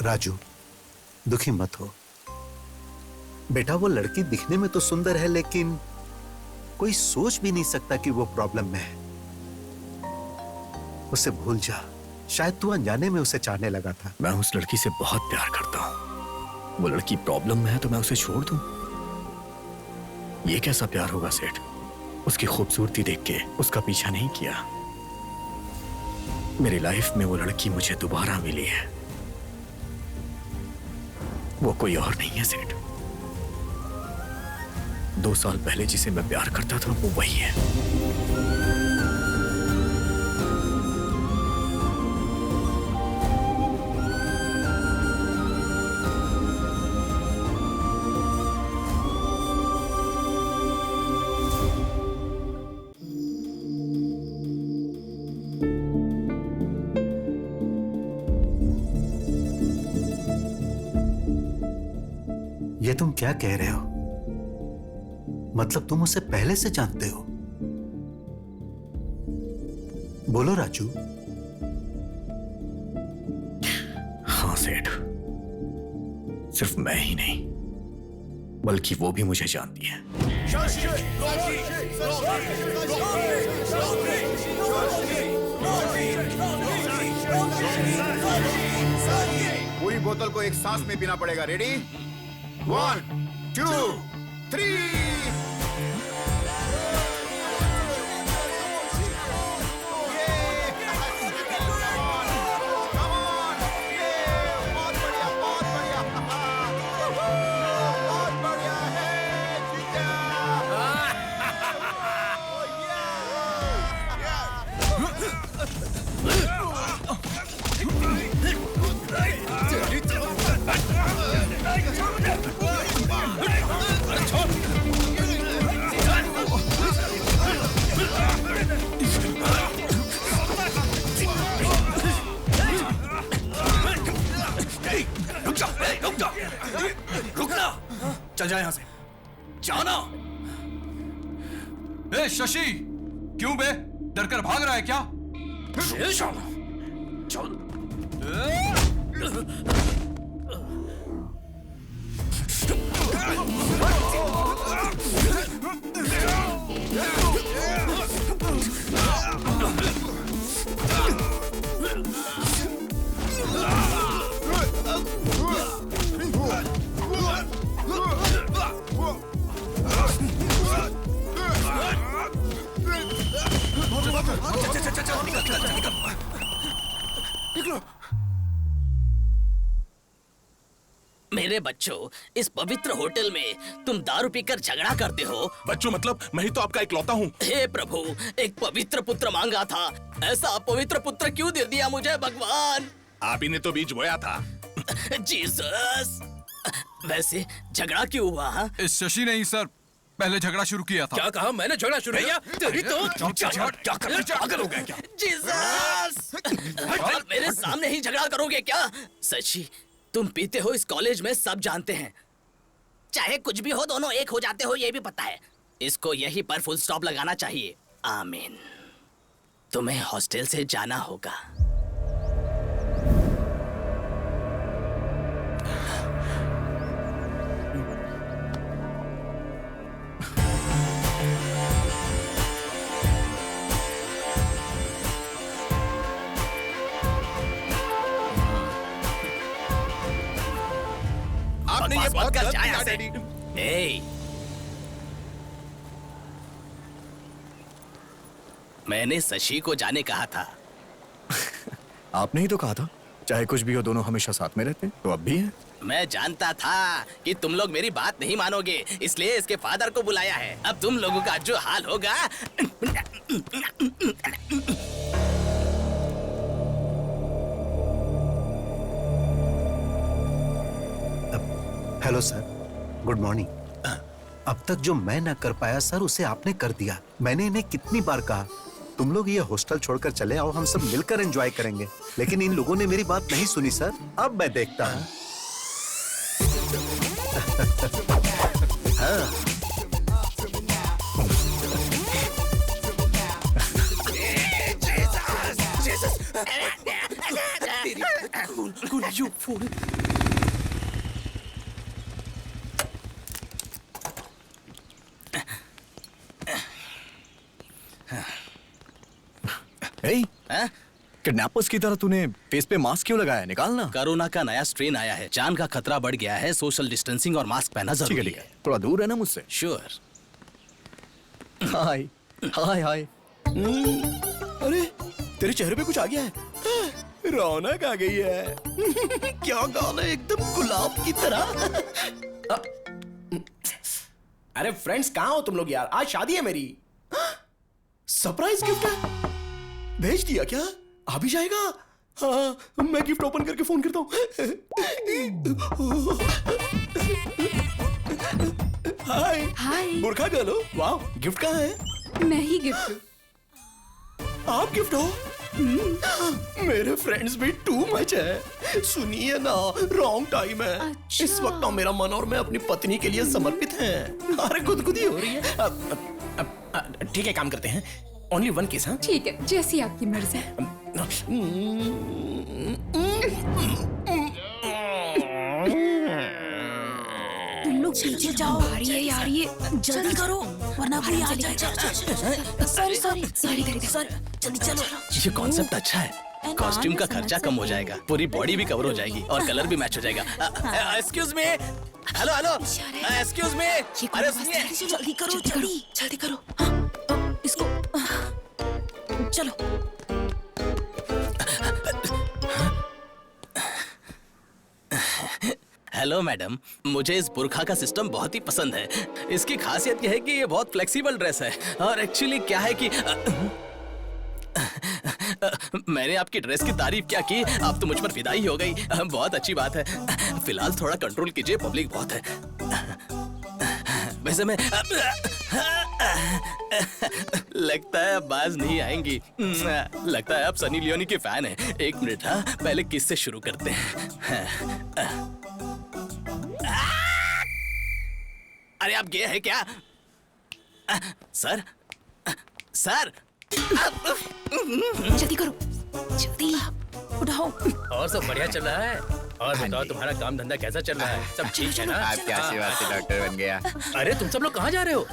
राजू, दुखी मत हो बेटा। वो लड़की दिखने में तो सुंदर है, लेकिन कोई सोच भी नहीं सकता कि वो प्रॉब्लम में है। उसे भूल जा, शायद तू अनजाने में उसे चाहने लगा था। मैं उस लड़की से बहुत प्यार करता हूँ। वो लड़की प्रॉब्लम में है तो मैं उसे छोड़ दूं? ये कैसा प्यार होगा सेठ? उसकी खूबसूरती देख के उसका पीछा नहीं किया। मेरी लाइफ में वो लड़की मुझे दोबारा मिली है। वो कोई और नहीं है सेठ। 2 साल पहले जिसे मैं प्यार करता था वो वही है। ये तुम क्या कह रहे हो? मतलब तुम उसे पहले से जानते हो? बोलो राजू। हाँ सेठ, सिर्फ मैं ही नहीं बल्कि वो भी मुझे जानती है। पूरी बोतल को एक सांस में पीना पड़ेगा। रेडी? 1 2 3। चल जा यहां से। जाना। ए शशि, क्यों बे? डर कर भाग रहा है क्या? मेरे बच्चों, इस पवित्र होटल में तुम दारू पीकर झगड़ा करते हो। बच्चों मतलब मैं ही तो आपका इकलौता हूँ। हे प्रभु, एक पवित्र पुत्र मांगा था, ऐसा अपवित्र पुत्र क्यों दे दिया मुझे भगवान? आप ही ने तो बीज बोया था। जीसस। वैसे झगड़ा क्यों हुआ? हा? इस शशि ने ही सर पहले झगड़ा शुरू किया था। क्या कहा? मैंने झगड़ा शुरू किया? तेरी तो पागल हो गया क्या? जीसस। मेरे सामने ही झगड़ा करोगे क्या? सच्ची, तुम पीते हो इस कॉलेज में सब जानते हैं। चाहे कुछ भी हो, दोनों एक हो जाते हो ये भी पता है। इसको यहीं पर फुल स्टॉप लगाना चाहिए। आमीन। तुम्हें हॉस्टल से जाना होगा। आपने ये बहुत गलत किया डैडी। ए, मैंने शशि को जाने कहा था। आपने ही तो कहा था चाहे कुछ भी हो दोनों हमेशा साथ में रहते, तो अब भी है। मैं जानता था कि तुम लोग मेरी बात नहीं मानोगे, इसलिए इसके फादर को बुलाया है। अब तुम लोगों का जो हाल होगा। Hello sir, good morning. अब तक जो मैं ना कर पाया सर, उसे आपने कर दिया। मैंने इन्हें कितनी बार कहा तुम लोग ये हॉस्टल छोड़कर चले आओ, हम सब मिलकर एंजॉय करेंगे, लेकिन इन लोगों ने मेरी बात नहीं सुनी सर। अब मैं देखता हूँ। Cool, you fool. Hey, kidnappers की तरह तूने फेस पे मास्क क्यों लगाया? निकालना। कोरोना का नया स्ट्रेन आया है, जान का खतरा बढ़ गया है, सोशल डिस्टेंसिंग और मास्क पहनना जरूरी है। थोड़ा दूर है ना मुझसे। श्योर। हाय हाय हाय। अरे तेरे चेहरे पे कुछ आ गया है, रौनक आ गई है। क्या गाल है, एकदम गुलाब की तरह। अरे फ्रेंड्स कहाँ हो तुम लोग यार? आज शादी है मेरी। सरप्राइज गिफ्ट है, भेज दिया क्या? आ भी जाएगा? हाँ, मैं गिफ्ट ओपन करके फोन करता हूँ। हाय हाय। बुरखा गर्ल हो? वाह, गिफ्ट कहाँ है? मैं ही गिफ्ट हूँ। आप गिफ्ट हो? मेरे फ्रेंड्स भी टू मच है। सुनिए ना, रॉन्ग टाइम है। अच्छा। इस वक्त तो मेरा मन और मैं अपनी पत्नी के लिए समर्पित हैं। अरे गुदगुदी हो रही है। ठीक है, काम करते हैं। Only one case. हाँ ठीक है, जैसी आपकी मर्जी। तुम लोग पीछे जाओ। भारी है यार ये, जल्दी करो वरना कोई आ जाएगा। सॉरी जल्दी चलो। ये कॉन्सेप्ट अच्छा है। कॉस्ट्यूम का खर्चा कम हो जाएगा, पूरी बॉडी भी कवर हो जाएगी और कलर भी मैच हो जाएगा। Excuse me, hello hello, excuse me, अरे सुनिए, जल्दी करो। हाँ, इसको चलो। हेलो मैडम, मुझे इस बुरखा का सिस्टम बहुत ही पसंद है। इसकी खासियत यह है कि ये बहुत फ्लेक्सिबल ड्रेस है और एक्चुअली क्या है कि मैंने आपकी ड्रेस की तारीफ क्या की, आप तो मुझ पर फिदा ही हो गई। बहुत अच्छी बात है। फिलहाल थोड़ा कंट्रोल कीजिए, पब्लिक बहुत है। वैसे मैं लगता है अब बाज नहीं आएंगी। लगता है आप सनी लियोनी के फैन हैं। एक मिनट, हाँ पहले किस से शुरू करते हैं। अरे आप गे हैं क्या? सर सर, जल्दी करो, जल्दी उठाओ। और सब बढ़िया चल रहा है? और बताओ तुम्हारा काम धंधा कैसा चल रहा है? सब ठीक है ना? आपकी आशीर्वाद से डॉक्टर बन गया। अरे तुम सब लोग कहाँ जा रहे हो?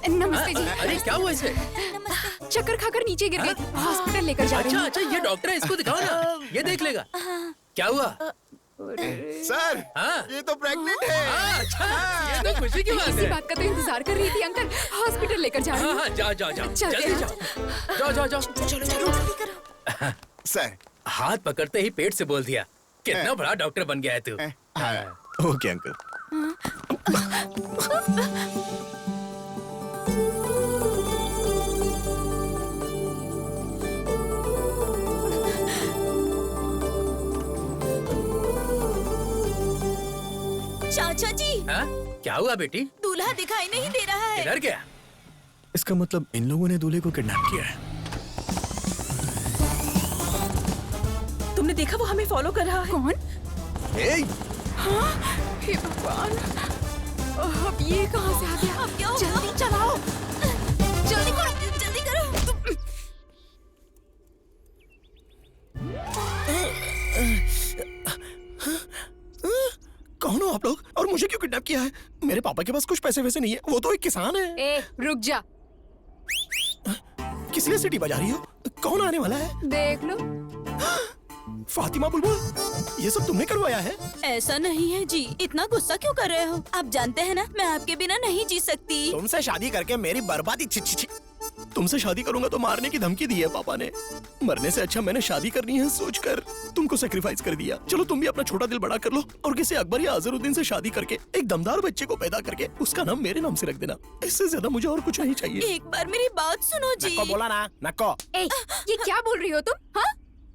नमस्ते जी। अरे क्या हुआ इसे? चक्कर खाकर नीचे गिर गई थी, हॉस्पिटल लेकर जा रही हूँ। अच्छा, ये डॉक्टर है, इसको दिखाओ ना, ये देख लेगा। क्या हुआ? सर, हाँ? ये तो प्रेग्नेंट है। अच्छा, ये तो खुशी की बात इसी है। बात का तो इंतजार कर रही थी अंकल। हॉस्पिटल लेकर जा रही हूँ। हाँ, जाओ जल्दी जाओ। चलो। सर, हाथ पकड़ते ही पेट से बोल दिया। कितना बड़ा डॉक्टर बन गया है तू। Okay uncle. चाचा जी, हाँ? क्या हुआ बेटी? दूल्हा दिखाई नहीं दे रहा है। किधर गया? इसका मतलब इन लोगों ने दूल्हे को किडनैप किया है। तुमने देखा वो हमें फॉलो कर रहा है? कौन? हाँ? हे भगवान, अब ये कहाँ से आ गया? अब क्या होगा? जल्दी चलाओ, जल्दी करो। कौन हो आप लोग और मुझे क्यों किडनैप किया है? मेरे पापा के पास कुछ पैसे वैसे नहीं है, वो तो एक किसान है। ए, रुक जा। किस लिए सीटी बजा रही हो? कौन आने वाला है? देख लो। फातिमा बुलबुल, ये सब तुमने करवाया है? ऐसा नहीं है जी, इतना गुस्सा क्यों कर रहे हो? आप जानते हैं ना, मैं आपके बिना नहीं जी सकती। तुमसे शादी करके मेरी बर्बादी। तुमसे शादी करूंगा तो मारने की धमकी दी है पापा ने। मरने से अच्छा मैंने शादी करनी है सोचकर तुमको सेक्रीफाइस कर दिया। चलो तुम भी अपना छोटा दिल बड़ा कर लो और किसी अकबर या अजहरुद्दीन से शादी करके एक दमदार बच्चे को पैदा करके उसका नाम मेरे नाम से रख देना। इससे ज्यादा मुझे और कुछ नहीं चाहिए। एक बार मेरी बात सुनो जी। नक्को बोला ना, नक्को। ए, ये क्या बोल रही हो तुम? हाँ?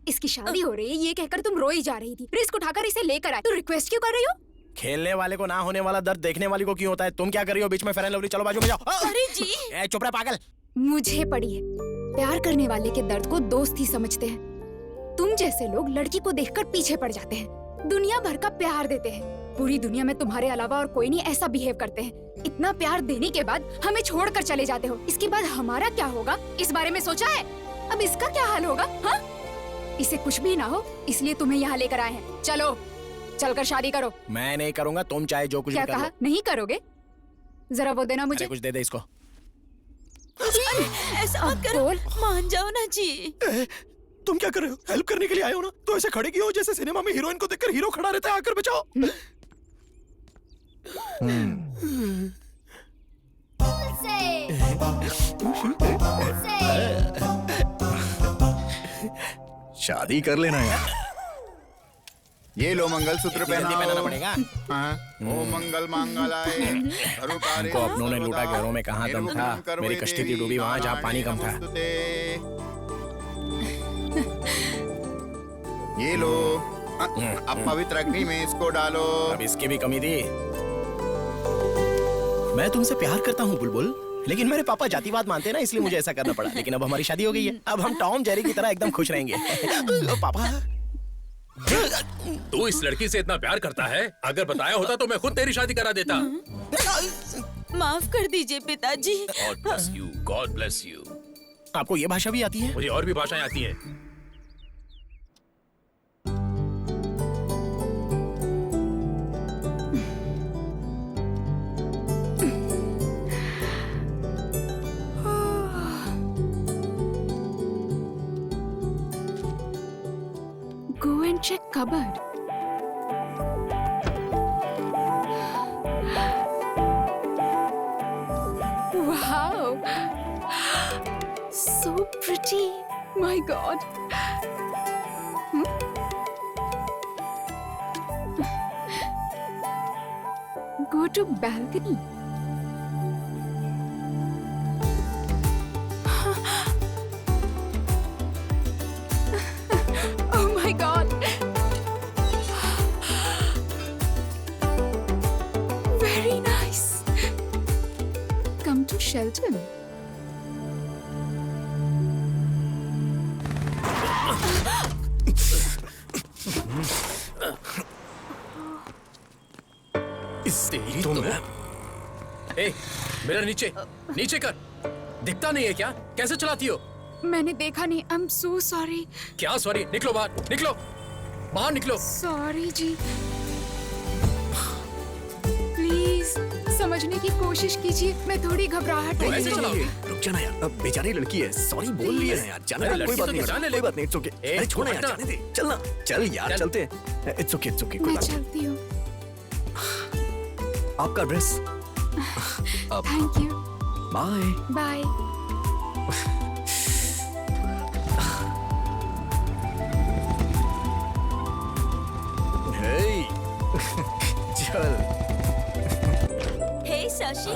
इसकी शादी हो रही है ये कहकर तुम रोई जा रही थी। रिस्क उठाकर इसे लेकर आए, तो रिक्वेस्ट क्यों कर रही हो? खेलने वाले को ना होने वाला दर्द देखने वाली को क्यों होता है? तुम क्या कर रही हो बीच में? फेयर एंड लवली, चलो बाजू में जाओ। अरे जी, चुप रहे पागल। मुझे पड़ी है, प्यार करने वाले के दर्द को दोस्त ही समझते हैं। तुम जैसे लोग लड़की को देखकर पीछे पड़ जाते हैं, दुनिया भर का प्यार देते हैं। पूरी दुनिया में तुम्हारे अलावा और कोई नहीं ऐसा बिहेव करते हैं। इतना प्यार देने के बाद हमें छोड़कर चले जाते हो। इसके बाद हमारा क्या होगा, इस बारे में सोचा है? अब इसका क्या हाल होगा? हाँ? इसे कुछ भी ना हो इसलिए तुम्हें यहाँ लेकर आए हैं। चलो चलकर शादी करो। मैं नहीं करूंगा, तुम चाहे जो कुछ क्या भी कर कहा? लो। नहीं करोगे? जरा वो देना मुझे। अरे कुछ दे दे इसको। ऐसा मत करो, मान जाओ ना जी। तुम क्या कर रहे हो? हेल्प करने के लिए आए हो ना, तो ऐसे खड़े क्यों हो जैसे सिनेमा में हीरोइन को देखकर हीरो खड़ा रहता है, आकर बचाओ। शादी कर लेना यार। ये लो मंगलसूत्र जल्दी पहनाना पड़ेगा। ओ मंगल मांगलाय हमको अपनों ने लूटा, घरों में कहाँ दम था। मेरी कश्ती थी डूबी वहाँ जहाँ पानी कम था। ये लो, अब पवित्र अग्नि में इसको डालो। अब इसकी भी कमी थी। मैं तुमसे प्यार करता हूँ बुलबुल, लेकिन मेरे पापा जातिवाद मानते हैं ना, इसलिए मुझे ऐसा करना पड़ा। लेकिन अब हमारी शादी हो गई है, अब हम टॉम जेरी की तरह एकदम खुश रहेंगे। पापा, तू इस लड़की से इतना प्यार करता है, अगर बताया होता तो मैं खुद तेरी शादी करा देता। माफ कर दीजिए पिताजी। God bless you, God bless you. आपको ये भाषा भी आती है? मुझे और भी भाषाएं आती हैं। Go and check cupboard. Wow, so pretty. My God. Go to balcony. Oh my God. Very nice. Come to Shelton. तेरी तो ए, मेरा नीचे नीचे कर। दिखता नहीं है क्या? कैसे चलाती हो? मैंने देखा नहीं। I'm so sorry. क्या सॉरी? निकलो बाहर, निकलो बाहर, निकलो। Sorry ji. Please समझने की कोशिश कीजिए। मैं थोड़ी घबराहट तो ऐसे चलाओ। रुक जाना यार, अब बेचारी लड़की है, सॉरी बोल लिया है यार। जाने दे, कोई बात नहीं, कोई बात नहीं, इट्स ओके। अरे छोड़ो यार, जाने दे, चलना, चल यार, चलते हैं। इट्स ओके, कोई मैं बात नहीं। चलती हूँ। आपका dress. Thank you. Bye. Bye. Hey. चल। Hey Shashi,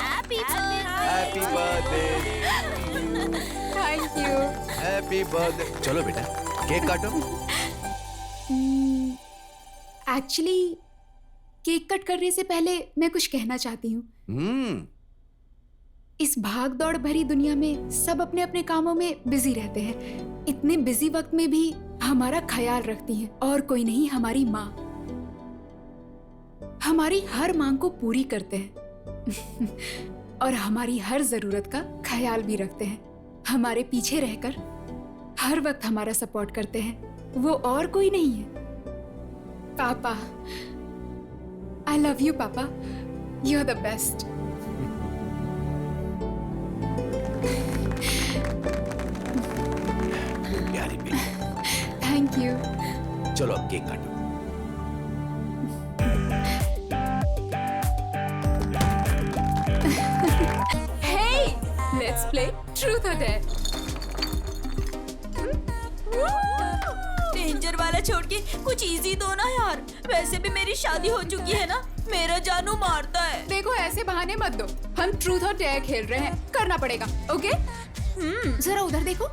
happy happy birthday, Thank you. Happy birthday. चलो बेटा, केक काटो। एक्चुअली केक कट करने से पहले मैं कुछ कहना चाहती हूँ। इस भाग दौड़ भरी दुनिया में सब अपने अपने कामों में बिजी रहते हैं। इतने बिजी वक्त में भी हमारा ख्याल रखती हैं, और कोई नहीं, हमारी माँ। हमारी हर मांग को पूरी करते हैं और हमारी हर जरूरत का ख्याल भी रखते हैं। हमारे पीछे रहकर हर वक्त हमारा सपोर्ट करते हैं। वो और कोई नहीं है, पापा। आई लव यू पापा, यू आर द बेस्ट। प्यारी बेटी, थैंक यू। चलो अब केक काटो। Hey, let's play truth or dare. Danger वाला छोड़ के कुछ इजी दो ना यार। वैसे भी मेरी शादी हो चुकी है ना, मेरा जानू मारता है। देखो ऐसे बहाने मत दो, हम ट्रूथ और डेयर खेल रहे हैं, करना पड़ेगा। ओके? जरा उधर देखो,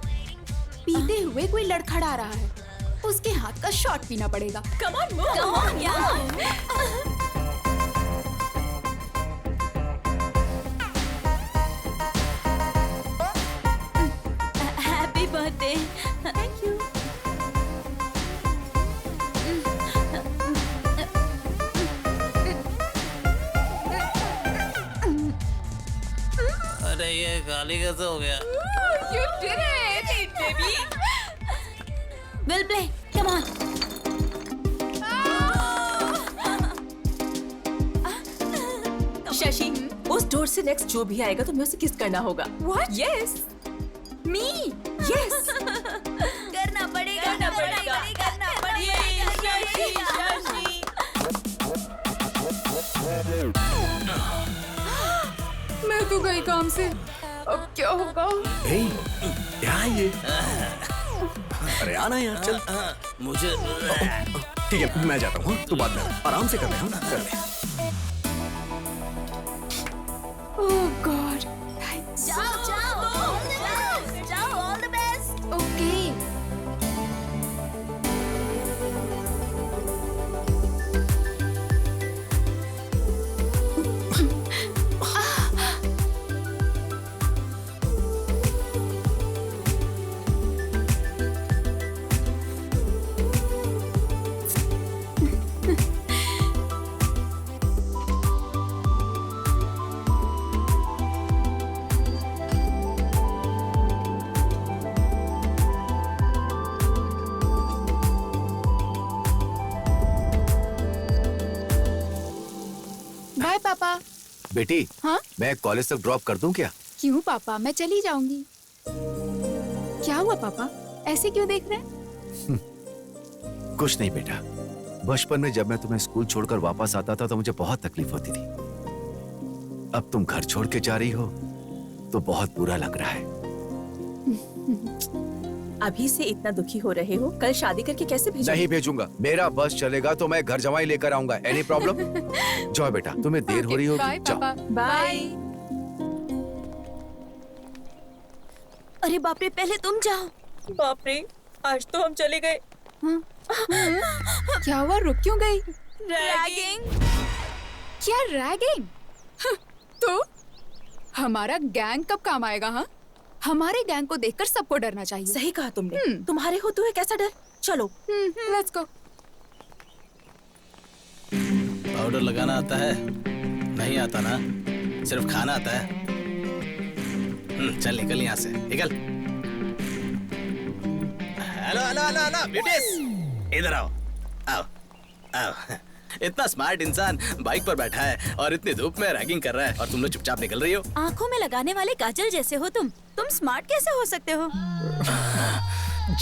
पीते हुए कोई लड़खड़ा रहा है, उसके हाथ का शॉट पीना पड़ेगा। कम ऑन यार। Happy birthday. Thank you. ये खाली कैसे हो गया? You did it, baby. We'll play. Come on. Shashi, उस डोर से नेक्स्ट जो भी आएगा तुम्हें उसे किस करना होगा। What? Yes. Me? Yes. करना पड़ेगा, करना पड़ेगा, करना पड़ेगा। मैं तो गई काम से। अब क्या होगा? क्या है ये? अरे आना यार, चल। मुझे ठीक है, मैं जाता हूँ। तू बाद में आराम से कर ले, हम कर ले। Oh God. जाओ, जाओ, all the best. Okay. Bye पापा। बेटी, हाँ? मैं कॉलेज तक ड्रॉप कर दूं क्या? क्यों पापा, मैं चली जाऊंगी। क्या हुआ पापा, ऐसे क्यों देख रहे हैं? कुछ नहीं बेटा, बचपन में जब मैं तुम्हें स्कूल छोड़कर वापस आता था तो मुझे बहुत तकलीफ होती थी। अब तुम घर छोड़ के जा रही हो तो बहुत बुरा लग रहा है। अभी से इतना दुखी हो रहे हो, कल शादी करके कैसे भेजोगे? नहीं भेजूंगा, मेरा बस चलेगा तो मैं घर जमाई लेकर आऊंगा। Any problem? जाओ बेटा, तुम्हें देर हो रही होगी। बाय जाओ। पापा। बाय। अरे बाप रे, पहले तुम जाओ। बाप रे, आज तो हम चले गए। क्या हुआ, रुक क्यों गई? रैगिंग। क्या रैगिंग? तो हमारा गैंग कब काम आएगा? हाँ, हमारे गैंग को देखकर सबको डरना चाहिए। सही कहा तुमने। तुम्हारे होते हुए कैसा डर? चलो लेट्स गो। पाउडर लगाना आता है? नहीं आता ना, सिर्फ खाना आता है। चल निकल यहाँ से, निकल। Hello hello hello hello beauties, इधर आओ आओ आओ। इतना स्मार्ट इंसान बाइक पर बैठा है और इतनी धूप में रैगिंग कर रहा है और तुम लोग चुपचाप निकल रही हो। आंखों में लगाने वाले काजल जैसे हो तुम स्मार्ट कैसे हो सकते हो?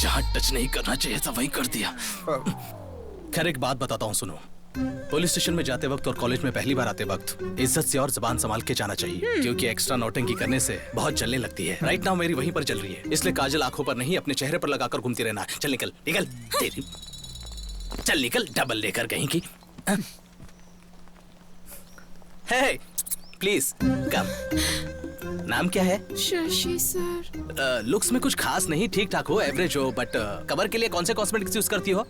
जहाँ टच नहीं करना चाहिए था वहीं कर दिया। खैर एक बात बताता हूँ, सुनो। पुलिस स्टेशन में जाते वक्त और कॉलेज में पहली बार आते वक्त इज्जत से और जुबान संभाल के जाना चाहिए, क्योंकि एक्स्ट्रा नौटंकी करने से बहुत जलने लगती है। राइट नाउ मेरी वहीं पर जल रही है, इसलिए काजल आंखों पर नहीं अपने चेहरे पर लगाकर घूमती रहना। चल निकल निकल, तेरी चल निकल, डबल लेकर कहीं की। हे प्लीज कम। नाम क्या है? शशि सर। लुक्स में कुछ खास नहीं, ठीक ठाक हो, एवरेज हो, बट कवर के लिए कौन से कॉस्मेटिक्स यूज करती हो?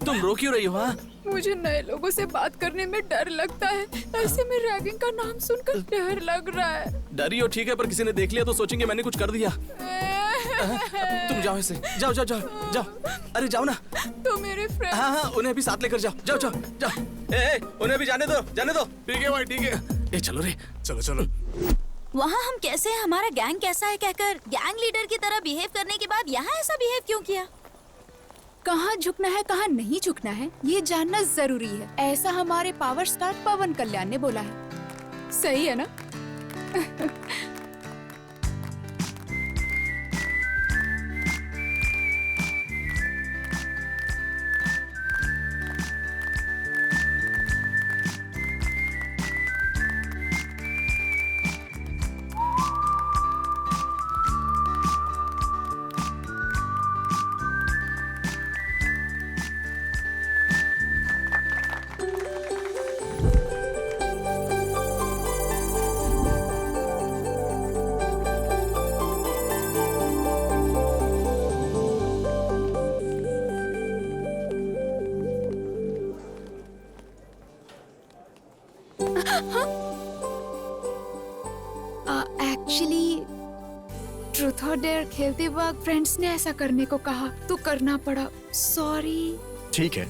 तुम रो क्यों रही हो? हाँ, मुझे नए लोगों से बात करने में डर लगता है। ऐसे में रैगिंग का नाम सुनकर डर लग रहा है। डरी हो ठीक है, पर किसी ने देख लिया तो सोचेंगे मैंने कुछ कर दिया। तुम जाओ ऐसे, जाओ जाओ जाओ जाओ। अरे जाओ ना। तो मेरे फ्रेंड। हाँ हाँ, उन्हें भी साथ लेकर जाओ, जाओ जाओ जाओ। ए, उन्हें भी जाने दो, जाने दो। ठीक है भाई, ठीक है। ए चलो रे, चलो चलो। वहाँ हम कैसे हैं, हमारा गैंग कैसा है कहकर गैंग लीडर की तरह बिहेव करने के बाद यहाँ ऐसा बिहेव क्यों किया? कहाँ झुकना है, कहाँ नहीं झुकना है, ये जानना जरूरी है। ऐसा हमारे पावर स्टार पवन कल्याण ने बोला है। सही है ना? एक्चुअली ट्रूथ और डेयर खेलते वक्त फ्रेंड्स ने ऐसा करने को कहा तो करना पड़ा। सॉरी। ठीक है,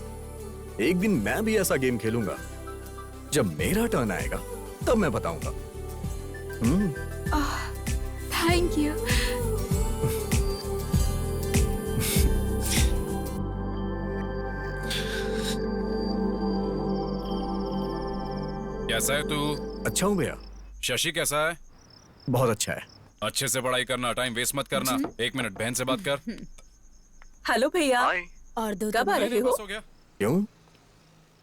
एक दिन मैं भी ऐसा गेम खेलूंगा जब मेरा टर्न आएगा तब मैं बताऊंगा। Thank you. कैसा है तू? अच्छा हूँ भैया। शशि कैसा है? बहुत अच्छा है। अच्छे से पढ़ाई करना, टाइम वेस्ट मत करना। 1 मिनट बहन से बात कर। हेलो भैया। और दो कब आ रहे हो? बस हो गया। क्यों?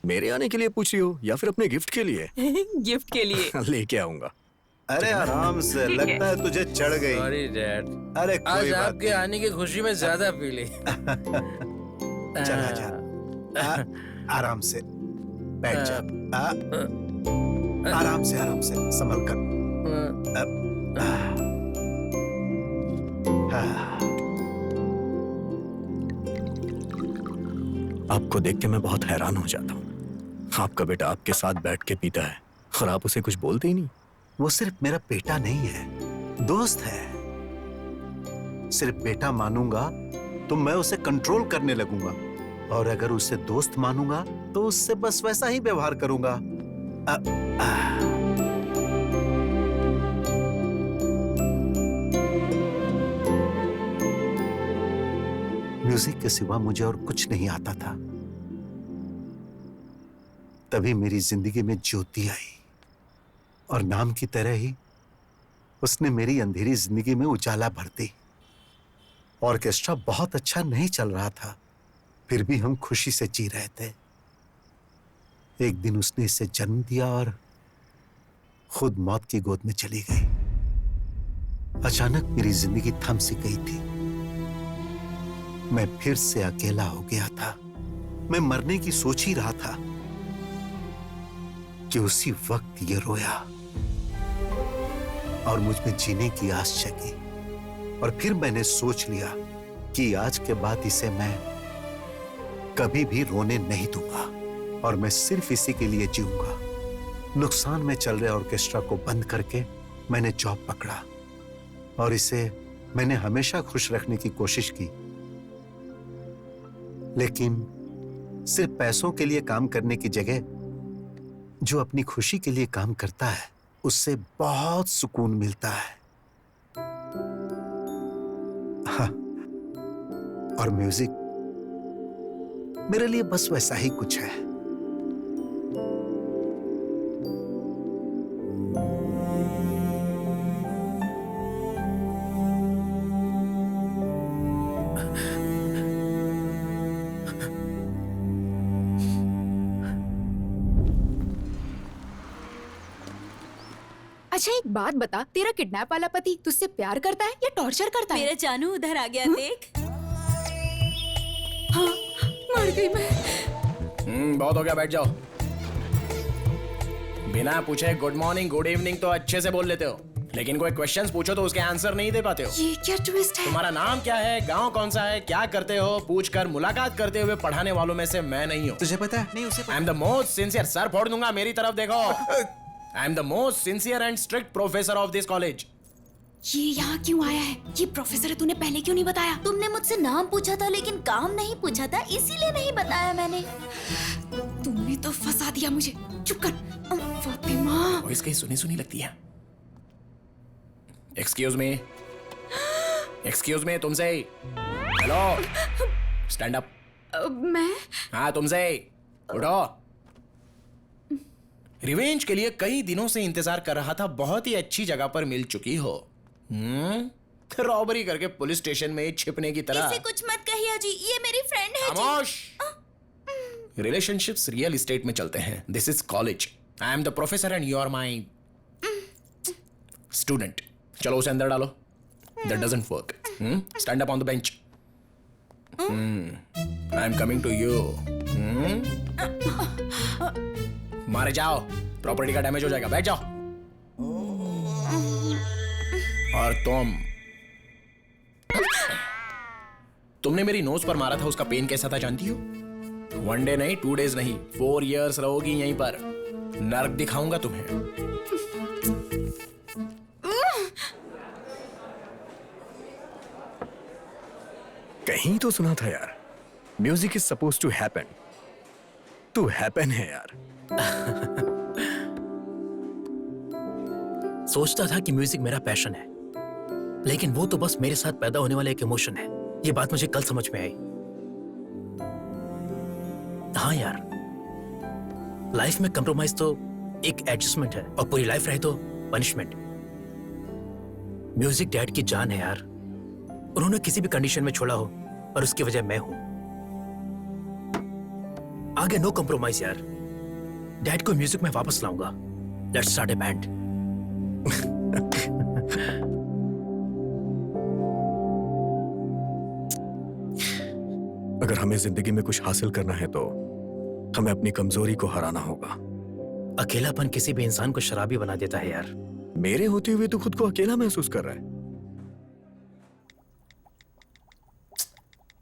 मेरे आने के लिए पूछ रही हो या फिर अपने गिफ्ट के लिए? गिफ्ट के लिए। लेके आऊंगा। अरे आराम से, लगता है तुझे चढ़ गई। सॉरी डैड, अरे आज कोई बात आपके आने की खुशी में ज्यादा पी ली। चला जा। आराम से बैठ जा। आराम से संभल कर। आपको देख के मैं बहुत हैरान हो जाता हूँ। आपका बेटा आपके साथ बैठ के पीता है और आप उसे कुछ बोलते ही नहीं। वो सिर्फ मेरा बेटा नहीं है, दोस्त है। सिर्फ बेटा मानूंगा तो मैं उसे कंट्रोल करने लगूंगा, और अगर उसे दोस्त मानूंगा तो उससे बस वैसा ही व्यवहार करूंगा। म्यूजिक के सिवा मुझे और कुछ नहीं आता था। तभी मेरी जिंदगी में ज्योति आई, और नाम की तरह ही उसने मेरी अंधेरी जिंदगी में उजाला भर दी। ऑर्केस्ट्रा बहुत अच्छा नहीं चल रहा था, फिर भी हम खुशी से जी रहे थे। एक दिन उसने इसे जन्म दिया और खुद मौत की गोद में चली गई। अचानक मेरी जिंदगी थम सी गई थी। मैं फिर से अकेला हो गया था। मैं मरने की सोच ही रहा था कि उसी वक्त ये रोया और मुझ में जीने की आस जगी। और फिर मैंने सोच लिया कि आज के बाद इसे मैं कभी भी रोने नहीं दूंगा, और मैं सिर्फ इसी के लिए जीऊंगा। नुकसान में चल रहे ऑर्केस्ट्रा को बंद करके मैंने जॉब पकड़ा, और इसे मैंने हमेशा खुश रखने की कोशिश की। लेकिन सिर्फ पैसों के लिए काम करने की जगह जो अपनी खुशी के लिए काम करता है उससे बहुत सुकून मिलता है। हाँ, और म्यूजिक मेरे लिए बस वैसा ही कुछ है। अच्छा एक बात बता, तेरा किडनैप वाला पति तुझसे प्यार करता है या टॉर्चर करता है? मेरा जानू उधर आ गया, देख। हाँ, मर गई मैं। बहुत हो गया, बैठ जाओ। बिना पूछे गुड मॉर्निंग गुड इवनिंग तो अच्छे से बोल लेते हो, लेकिन कोई क्वेश्चंस पूछो तो उसके आंसर नहीं दे पाते हो। ये क्या ट्विस्ट है? तुम्हारा नाम क्या है, गांव कौन सा है, क्या करते हो, पूछकर मुलाकात करते हुए पढ़ाने वालों में से मैं नहीं हूँ। तुझे पता है? नहीं उसे आई am the most sincere, sir फोड़ दूंगा, मेरी तरफ देखो। आई am the most sincere and strict professor of this college. ये यहाँ क्यों आया है? ये प्रोफेसर है, तूने पहले क्यों नहीं बताया? तुमने मुझसे नाम पूछा था लेकिन काम नहीं पूछा था, इसीलिए नहीं बताया मैंने। तुमने तो फंसा दिया मुझे। चुप कर फातिमा। वो इसकी सुनी सुनी लगती है। एक्सक्यूज मी तुमसे। Hello, stand up. मैं? हाँ तुमसे, उठो। रिवेंज के लिए कई दिनों से इंतजार कर रहा था, बहुत ही अच्छी जगह पर मिल चुकी हो। रॉबरी करके पुलिस स्टेशन में छिपने की तरह। इसे कुछ मत कहिए जी, ये मेरी फ्रेंड है जी। खामोश। रिलेशनशिप्स रियल एस्टेट में चलते हैं। This is college. I am the professor and you are my student. चलो उसे अंदर डालो। That doesn't work. Stand up on the bench. I am coming to you. मारे जाओ, प्रॉपर्टी का डैमेज हो जाएगा। बैठ जाओ। और तुमने मेरी नोज पर मारा था, उसका पेन कैसा था जानती हो? 1 डे नहीं, 2 डेज नहीं, 4 years रहोगी यहीं पर। नर्क दिखाऊंगा तुम्हें। कहीं तो सुना था यार, music is suppose to happen. तू हैपन है यार। सोचता था कि म्यूजिक मेरा पैशन है, लेकिन वो तो बस मेरे साथ पैदा होने वाला एक इमोशन है। ये बात मुझे कल समझ में आई। हाँ यार, लाइफ में कंप्रोमाइज तो एक एडजस्टमेंट है, और पूरी लाइफ रहे तो पनिशमेंट। म्यूजिक डैड की जान है यार। उन्होंने किसी भी कंडीशन में छोड़ा हो, और उसकी वजह मैं हूं। आगे नो कंप्रोमाइज यार। डैड को म्यूजिक में वापस लाऊंगा। Let's start a band. अगर हमें जिंदगी में कुछ हासिल करना है तो हमें अपनी कमजोरी को हराना होगा। अकेलापन किसी भी इंसान को शराबी बना देता है यार। मेरे होते हुए तो खुद को अकेला महसूस कर रहा है।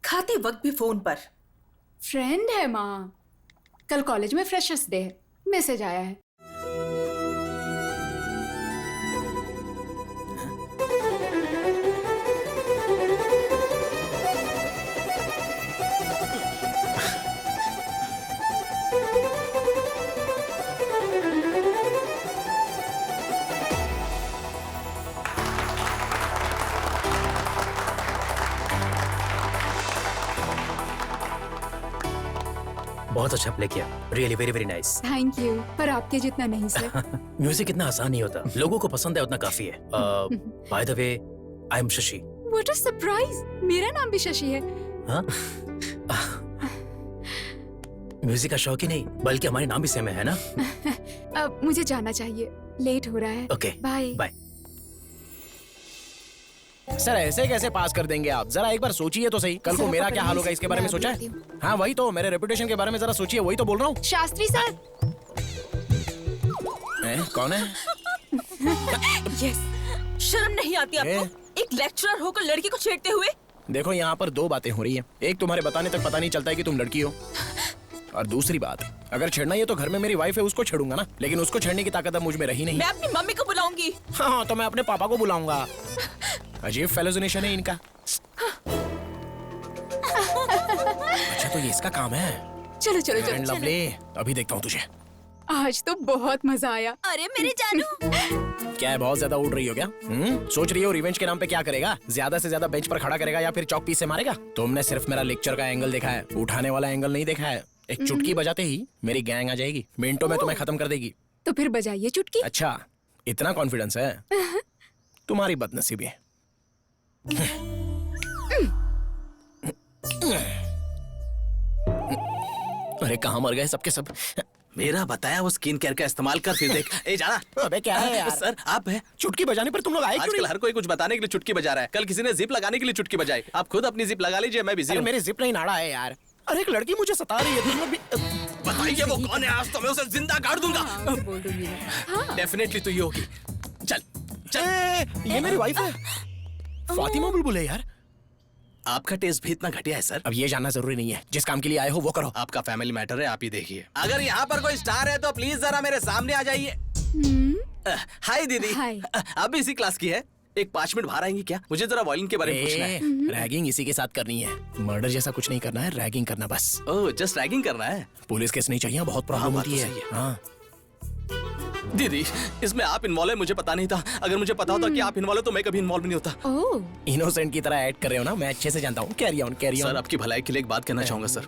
खाते वक्त भी फोन पर। फ्रेंड है माँ, कल कॉलेज में फ्रेशर्स डे है, मैसेज आया है। बहुत अच्छा प्ले किया, really very very nice. Thank you, पर आपके जितना नहीं सर। म्यूजिक इतना आसान नहीं होता, लोगों को पसंद है उतना काफी है। By the way, I am Shashi. What a surprise, मेरा नाम भी शशि है। हाँ? म्यूजिक का शौक ही नहीं, बल्कि हमारे नाम भी सेम है ना? अब मुझे जाना चाहिए, लेट हो रहा है। Okay, bye bye. सर ऐसे कैसे पास कर देंगे आप? जरा एक बार सोचिए तो सही, कल को मेरा क्या हाल होगा इसके बारे में सोचा है? हाँ वही तो, मेरे रेपुटेशन के बारे में जरा सोचिए, वही तो बोल रहा हूँ। शास्त्री सर। कौन है? यस, शर्म नहीं आती आपको? एक लेक्चरर होकर लड़की को छेड़ते हुए। देखो यहाँ पर दो बातें हो रही है। एक, तुम्हारे बताने तक पता नहीं चलता है कि तुम लड़की हो, और दूसरी बात, अगर छेड़ना ही है तो घर में मेरी वाइफ है, उसको छेड़ूंगा ना, लेकिन उसको छेड़ने की ताकत अब मुझ में रही नहीं। मैं अपनी मम्मी को बुलाऊंगी। हाँ तो मैं अपने पापा को बुलाऊंगा। अजीब फेलोजिनेशन है इनका। अच्छा तो ये इसका काम है। चलो चलो चलो, लवली, अभी देखता हूँ तुझे। आज तो बहुत मजा आया। अरे मेरे जानू। क्या है, बहुत ज्यादा उड़ रही हो क्या? सोच रही हो रिवेंज के नाम पे क्या करेगा? ज्यादा से ज्यादा बेंच पर खड़ा करेगा या फिर चौक पीस से मारेगा? तुमने सिर्फ मेरा लेक्चर का एंगल देखा है, उठाने वाला एंगल नहीं देखा है। एक चुटकी बजाते ही मेरी गैंग आ जाएगी, मिनटों में तुम्हें खत्म कर देगी। तो फिर बजाइए चुटकी। अच्छा, इतना कॉन्फिडेंस है? तुम्हारी बदनसीबी है। अरे कहाँ मर गए सबके सब? मेरा बताया वो स्किन केयर का इस्तेमाल कर, फिर देख। ए जाना। अबे क्या है यार? सर आप है। चुटकी बजाने पर तुम लोग आए क्यों आजकल नहीं? हर कोई कुछ बताने के लिए चुटकी बजा रहा है। कल किसी ने जिप लगाने के लिए चुटकी बजाई। आप खुद अपनी जिप लगा लीजिए, मैं बिजी अरे हूँ। मेरी जिप नहीं नाड़ा है यार। अरे एक लड़की मुझे सता रही है, तुम लोग भी बताइए वो कौन है, आज तो मैं उसे जिंदा गाड़ दूंगा। बोल दूंगी मैं। डेफिनेटली तू ही होगी। चल चल। ये मेरी वाइफ है, फातिमा बुलबुल है यार। आपका टेस्ट भी इतना घटिया है सर? अब ये जानना जरूरी नहीं है, जिस काम के लिए आए हो वो करो। आपका फैमिली मैटर है, आप ही देखिए। अगर यहाँ पर कोई स्टार है तो प्लीज जरा मेरे सामने आ जाइए। हाय दीदी। हाय। आप भी इसी क्लास की है? एक 5 मिनट बाहर आएंगी क्या? मुझे जरा वायलिन के बारे में पूछना है। रैगिंग इसी के साथ करनी है, मर्डर जैसा कुछ नहीं करना है, रैगिंग करना बस। ओह, जस्ट रैगिंग करना है? पुलिस केस नहीं चाहिए, बहुत प्रॉब्लम बात होती तो है। सही है। हाँ दीदी, इसमें आप इन्वॉल्व है मुझे पता नहीं था। अगर मुझे पता होता कि आप इन्वॉल्व तो मैं कभी इन्वॉल्व नहीं होता। ओह, इनोसेंट की तरह ऐड कर रहे हो ना, मैं अच्छे से जानता हूँ। Carry on carry on. Sir आपकी भलाई के लिए एक बात कहना चाहूंगा सर।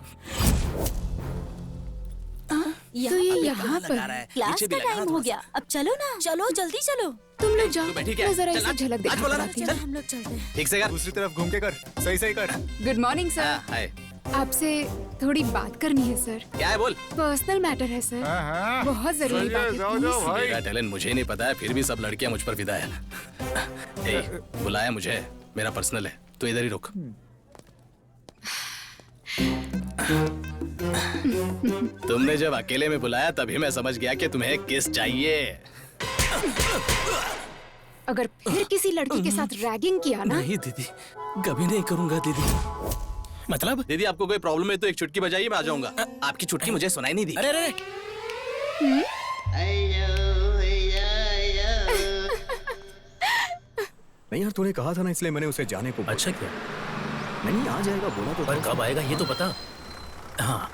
तो ये यहाँ पर क्लास का टाइम हो गया, अब चलो ना, चलो जल्दी चलो। तुम लोग जाओ, बैठी क्या? मैं जरा चल, इसे आज- झलक आज देखना बोला ना, चाहती चल। हूँ। हम लोग चलते हैं। ठीक से कर। दूसरी तरफ घूम के कर, सही सही कर। Good morning sir. हाय। आपसे थोड़ी बात करनी है सर। क्या है बोल? पर्सनल मैटर है सर, बहुत जरूरी बात है, प्लीज। मेरा टैलेंट मुझे नहीं पता है, फिर भी सब लड़कियां मुझ पर फिदा है। ए, बुलाया मुझे, मेरा पर्सनल है, तो इधर ही रुक। तुमने जब अकेले में बुलाया तभी मैं समझ गया कि तुम्हें किस चाहिए। अगर फिर किसी लड़की के साथ रैगिंग किया ना। नहीं दीदी, कभी नहीं करूंगा दीदी। मतलब? दीदी आपको कोई प्रॉब्लम है तो एक चुटकी बजाइए, मैं आ जाऊंगा। आपकी चुटकी मुझे सुनाई नहीं दी। अरे अरे नहीं यार, तूने कहा था ना, इसलिए मैंने उसे जाने को बोला। अच्छा क्या? नहीं आ जाएगा बोला तो पर कब आएगा ये तो पता। हाँ,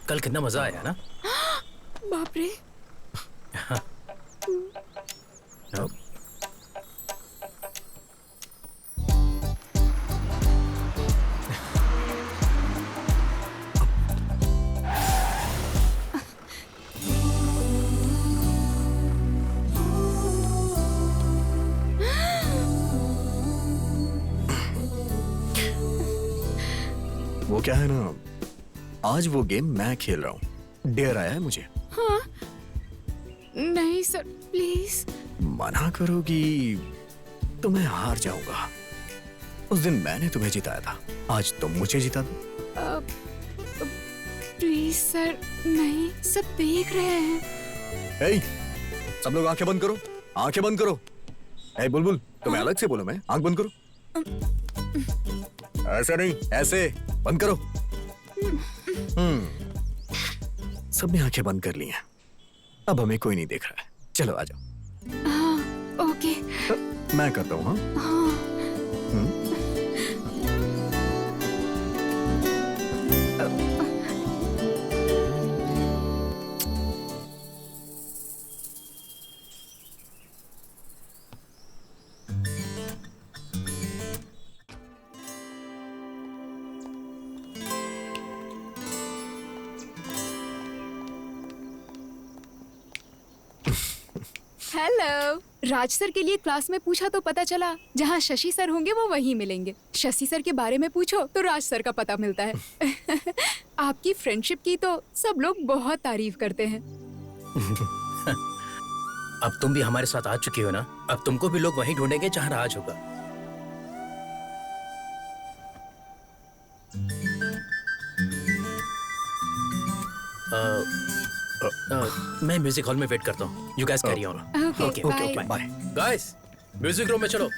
कल कितना मजा आया ना। बाप रे। वो क्या है ना, आज वो गेम मैं खेल रहा हूँ। डेयर आया है मुझे। हाँ? नहीं सर, प्लीज। मना करोगी तो मैं हार जाऊंगा। उस दिन मैंने तुम्हें जिताया था, आज तुम मुझे जिता दो। प्लीज सर, नहीं, सब देख रहे हैं। ए, सब लोग आंखें बंद करो, आंखें बंद करो। ए बुलबुल, तुम्हें अलग से बोलो, मैं आंख बंद करो। ऐसे नहीं, ऐसे बंद करो। सबने आंखें बंद कर ली हैं। अब हमें कोई नहीं देख रहा है। चलो आ जाओ। हाँ, ओके। मैं करता हूँ। हाँ। हेलो। राज सर के लिए क्लास में पूछा तो पता चला जहाँ शशि सर होंगे वो वहीं मिलेंगे। शशि सर के बारे में पूछो तो राज सर का पता मिलता है। आपकी फ्रेंडशिप की तो सब लोग बहुत तारीफ करते हैं। अब तुम भी हमारे साथ आ चुकी हो ना, अब तुमको भी लोग वहीं ढूंढेंगे जहाँ राज होगा। मैं म्यूजिक हॉल में वेट करता हूँ। You guys carry on. Okay, bye. Guys, music room में चलो।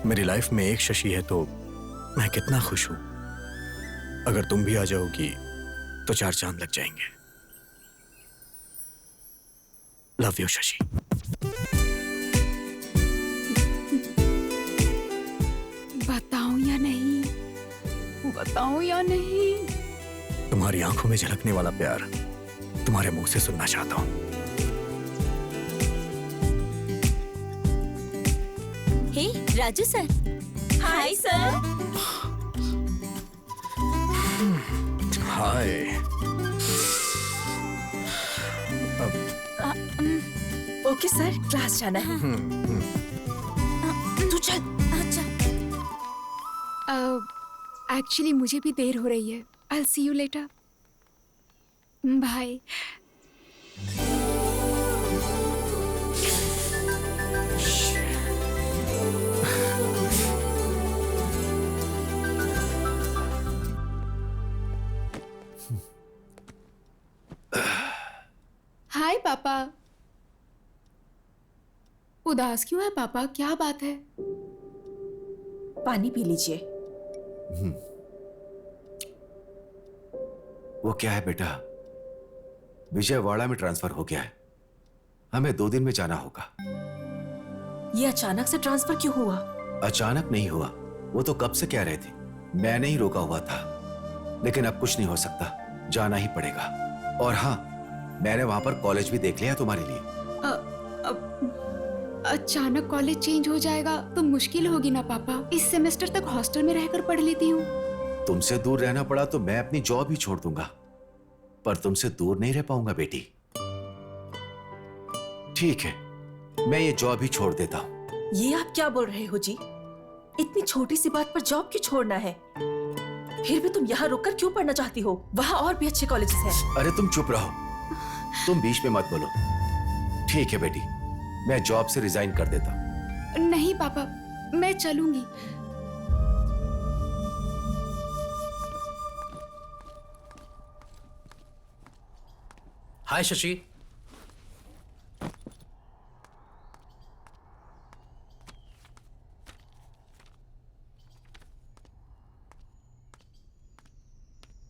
मेरी लाइफ में एक शशि है तो मैं कितना खुश हूं। अगर तुम भी आ जाओगी तो 4 चांद लग जाएंगे। Love you Shashi. बताऊं या नहीं? बताऊं या नहीं? तुम्हारी आंखों में झलकने वाला प्यार तुम्हारे मुंह से सुनना चाहता हूं। Hey Raju sir. Hi sir. Hi. Okay sir, class जाना है। तू चल। अच्छा। एक्चुअली मुझे भी देर हो रही है। I'll see you later. Bye. Hi पापा। उदास क्यों है पापा? क्या बात है? पानी पी लीजिए। वो क्या है बेटा, विजयवाड़ा में ट्रांसफर हो गया है। हमें 2 दिन में जाना होगा। ये अचानक से ट्रांसफर क्यों हुआ? अचानक नहीं हुआ, वो तो कब से कह रहे थे। मैंने ही रोका हुआ था, लेकिन अब कुछ नहीं हो सकता, जाना ही पड़ेगा। और हाँ, मैंने वहां पर कॉलेज भी देख लिया तुम्हारे लिए। अचानक कॉलेज चेंज हो जाएगा तो मुश्किल होगी ना पापा। इस सेमेस्टर तक हॉस्टल में रहकर पढ़ लेती हूँ। तुमसे दूर रहना पड़ा तो मैं अपनी जॉब ही छोड़ दूंगा, पर तुमसे दूर नहीं रह पाऊंगा बेटी। ठीक है, मैं ये जॉब ही छोड़ देता हूँ। ये आप क्या बोल रहे हो जी? इतनी छोटी सी बात पर जॉब क्यों छोड़ना है? फिर भी तुम यहाँ रुककर क्यों पढ़ना चाहती हो? वहाँ और भी अच्छे कॉलेजेस हैं। अरे तुम चुप रहो, तुम बीच में मत बोलो। ठीक है बेटी, मैं जॉब से रिजाइन कर देता हूँ। नहीं पापा, मैं चलूंगी। हाय शशि।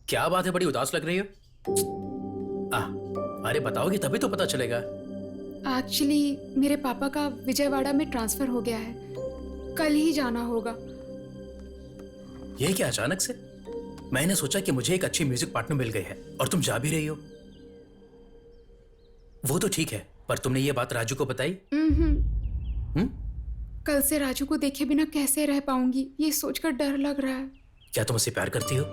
क्या बात है, बड़ी उदास लग रही हो? अरे बताओगी तभी तो पता चलेगा। एक्चुअली मेरे पापा का विजयवाड़ा में ट्रांसफर हो गया है, कल ही जाना होगा। ये क्या अचानक से? मैंने सोचा कि मुझे एक अच्छी म्यूजिक पार्टनर मिल गई है और तुम जा भी रही हो। वो तो ठीक है, पर तुमने ये बात राजू को बताई? कल से राजू को देखे बिना कैसे रह पाऊंगी, ये सोचकर डर लग रहा है। क्या तुम उससे प्यार करती हो?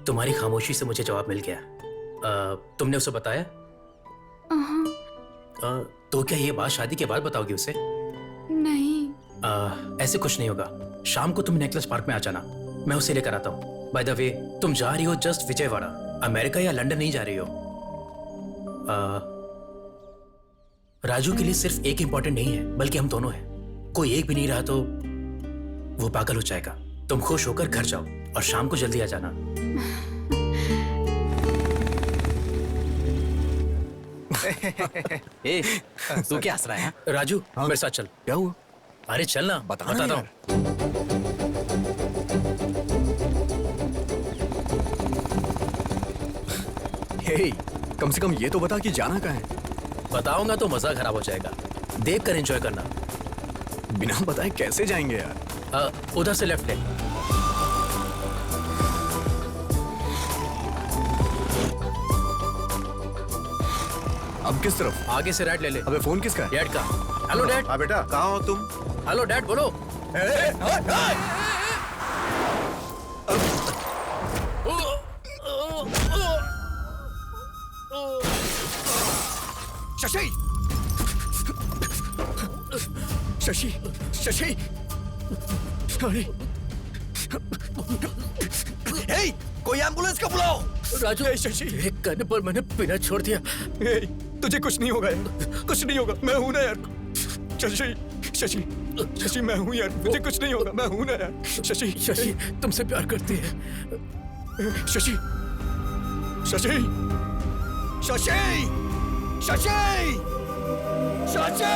तुम्हारी खामोशी से मुझे जवाब मिल गया। तुमने उसे बताया? तो क्या ये बात शादी के बाद बताओगी उसे? नहीं। ऐसे कुछ नहीं होगा। शाम को तुम नेकलेस पार्क में आ जाना, मैं उसे लेकर आता हूँ। बाय द वे, तुम जा रही हो जस्ट विजयवाड़ा, अमेरिका या लंदन नहीं जा रही हो। राजू के लिए सिर्फ एक इंपॉर्टेंट नहीं है, बल्कि हम दोनों हैं। कोई एक भी नहीं रहा तो वो पागल हो जाएगा। तुम खुश होकर घर जाओ और शाम को जल्दी आ जाना। ए, तू क्या हंस रहा है? राजू, मेरे साथ चल। क्या हुआ? अरे चल ना, बताता हूँ। हे, कम से कम ये तो बता कि जाना कहाँ है। बताऊंगा तो मजा खराब हो जाएगा, देख कर एंजॉय करना। बिना बताए कैसे जाएंगे यार? उधर से लेफ्ट ले। अब किस तरफ? आगे से राइट ले ले। अबे फोन किसका है? डैड का। Hello dad. हाँ बेटा, कहाँ हो तुम? हेलो डैड, बोलो। शशि! शशि! शशि! अरे! हे! कोई एम्बुलेंस को बुलाओ! राजू, शशि, एक करने पर मैंने पीना छोड़ दिया। हे! तुझे कुछ नहीं होगा यार, कुछ नहीं होगा, मैं हूं ना यार। शशि! शशि! शशि, मैं हूं यार, मुझे कुछ नहीं होगा, मैं हूं ना यार। शशि! शशि, तुमसे प्यार करती है। शशि! शशि! शशि! शशि! शशि!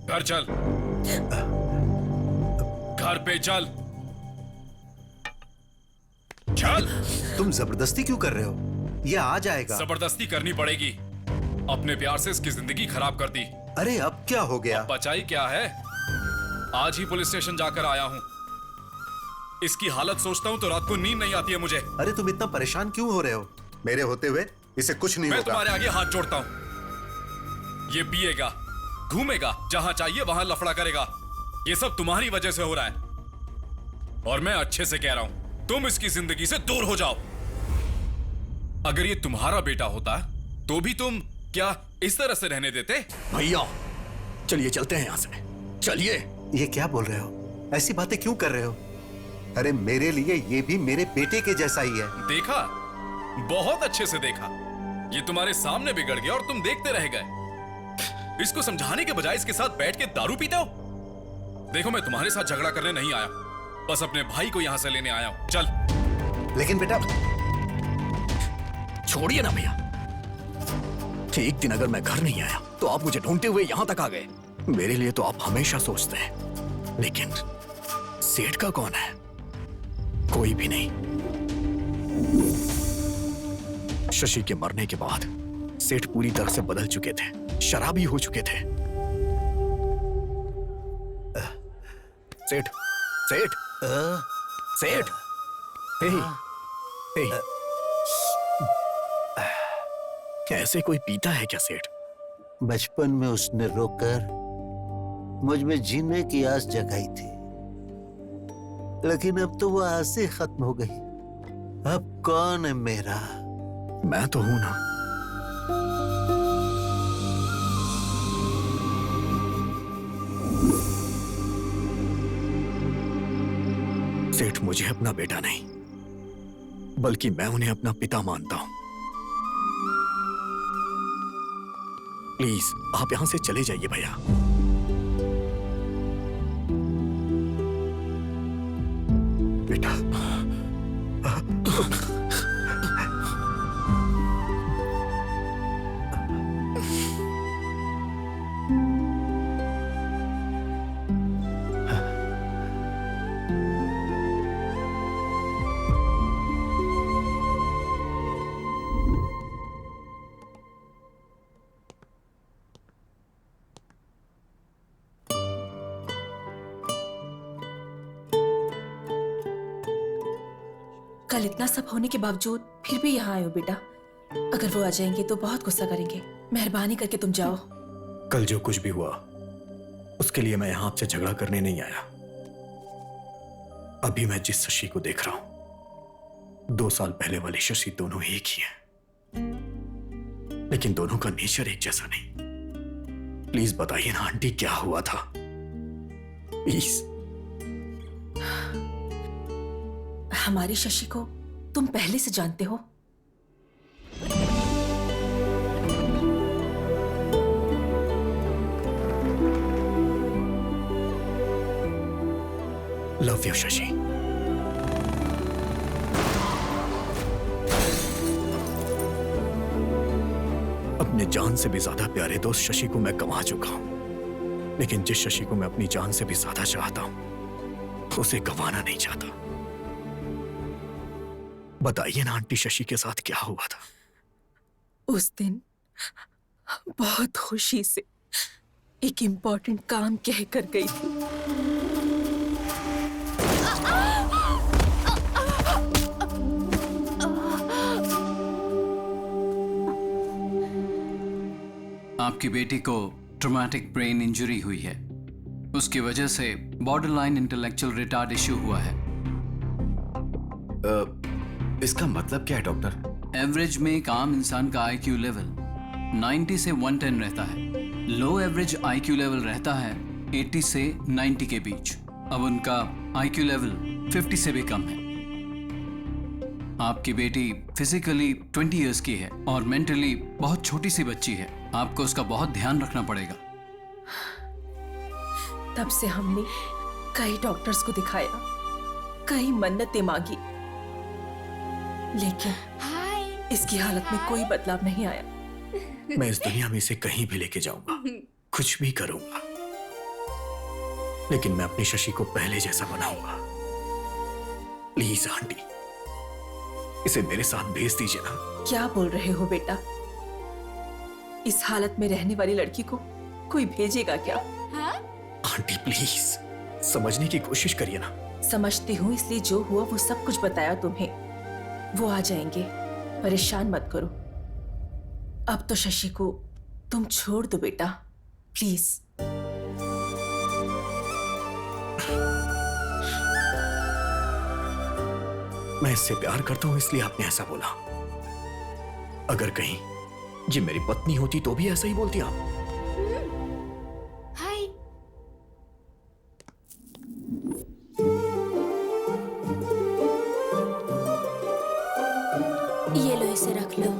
घर चल, घर पे चल, चल। तुम जबरदस्ती क्यों कर रहे हो? ये आ जाएगा। जबरदस्ती करनी पड़ेगी। अपने प्यार से इसकी जिंदगी खराब कर दी। अरे अब क्या हो गया? बचाई क्या है? आज ही पुलिस स्टेशन जाकर आया हूँ। इसकी हालत सोचता हूँ तो रात को नींद नहीं आती है मुझे। अरे तुम इतना परेशान क्यों हो रहे हो? मेरे होते हुए इसे कुछ नहीं होगा। मैं तुम्हारे आगे हाथ जोड़ता हूँ। ये पिएगा, घूमेगा, जहां चाहिए वहां लफड़ा करेगा। ये सब तुम्हारी वजह से हो रहा है और मैं अच्छे से कह रहा हूं, तुम इसकी जिंदगी से दूर हो जाओ। अगर ये तुम्हारा बेटा होता तो भी तुम क्या इस तरह से रहने देते? भैया चलिए चलते हैं यहां से, चलिए। ये क्या बोल रहे हो? ऐसी बातें क्यों कर रहे हो? अरे मेरे लिए ये भी मेरे बेटे के जैसा ही है। देखा, बहुत अच्छे से देखा। ये तुम्हारे सामने बिगड़ गया और तुम देखते रह गए। इसको समझाने के बजाय इसके साथ बैठ के दारू पीते हो। देखो, मैं तुम्हारे साथ झगड़ा करने नहीं आया, बस अपने भाई को यहां से लेने आया हूं। चल। लेकिन बेटा, छोड़िए ना भैया। एक दिन अगर मैं घर नहीं आया तो आप मुझे ढूंढते हुए यहां तक आ गए। मेरे लिए तो आप हमेशा सोचते हैं, लेकिन सेठ का कौन है? कोई भी नहीं। शशि के मरने के बाद सेठ पूरी तरह से बदल चुके थे, शराबी हो चुके थे। सेठ, सेठ, सेठ, ऐसे कोई पीता है क्या सेठ? बचपन में उसने रोकर मुझ में जीने की आस जगाई थी, लेकिन अब तो वो आस ही खत्म हो गई। अब कौन है मेरा? मैं तो हूं ना। सेठ मुझे अपना बेटा नहीं, बल्कि मैं उन्हें अपना पिता मानता हूं। प्लीज आप यहां से चले जाइए भैया। बेटा कल इतना सब होने के बावजूद फिर भी यहाँ आए हो बेटा। अगर वो आ जाएंगे तो बहुत गुस्सा करेंगे। मेहरबानी करके तुम जाओ। कल जो कुछ भी हुआ उसके लिए मैं यहां आपसे झगड़ा करने नहीं आया। अभी मैं जिस शशि को देख रहा हूं 2 साल पहले वाली शशि दोनों एक ही हैं, लेकिन दोनों का नेचर एक जैसा नहीं। प्लीज बताइए ना आंटी क्या हुआ था, प्लीज। हमारी शशि को तुम पहले से जानते हो। Love you Shashi. अपने जान से भी ज्यादा प्यारे दोस्त शशि को मैं गंवा चुका हूं, लेकिन जिस शशि को मैं अपनी जान से भी ज्यादा चाहता हूं उसे गंवाना नहीं चाहता। बताइए ना आंटी शशि के साथ क्या हुआ था? उस दिन बहुत खुशी से एक इम्पोर्टेंट काम कह कर गई थी। आपकी बेटी को ट्रॉमेटिक ब्रेन इंजरी हुई है। उसकी वजह से बॉर्डरलाइन इंटेलेक्चुअल रिटार्ड इश्यू हुआ है। इसका मतलब क्या है डॉक्टर? एवरेज में एक आम इंसान का आईक्यू लेवल 90 से 110 रहता है। लो एवरेज आईक्यू लेवल रहता है 80 से 90 के बीच। अब उनका आईक्यू लेवल 50 से भी कम है। आपकी बेटी फिजिकली 20 इयर्स की है और मेंटली बहुत छोटी सी बच्ची है। आपको उसका बहुत ध्यान रखना पड़ेगा। तब से हमने कई डॉक्टर्स को दिखाया, कई मन्नतें मांगी, लेकिन इसकी हालत में कोई बदलाव नहीं आया। मैं इस दुनिया में इसे कहीं भी लेके जाऊंगा, कुछ भी करूंगा, लेकिन मैं अपनी शशि को पहले जैसा बनाऊंगा। प्लीज आंटी, इसे मेरे साथ भेज दीजिए ना। क्या बोल रहे हो बेटा? इस हालत में रहने वाली लड़की को कोई भेजेगा क्या? आंटी प्लीज समझने की कोशिश करिए ना। समझती हूँ, इसलिए जो हुआ वो सब कुछ बताया तुम्हें। वो आ जाएंगे, परेशान मत करो। अब तो शशि को तुम छोड़ दो बेटा, प्लीज। मैं इससे प्यार करता हूं इसलिए आपने ऐसा बोला। अगर कहीं ये मेरी पत्नी होती तो भी ऐसा ही बोलती आप। हाय। ये लो, इसे रख लो।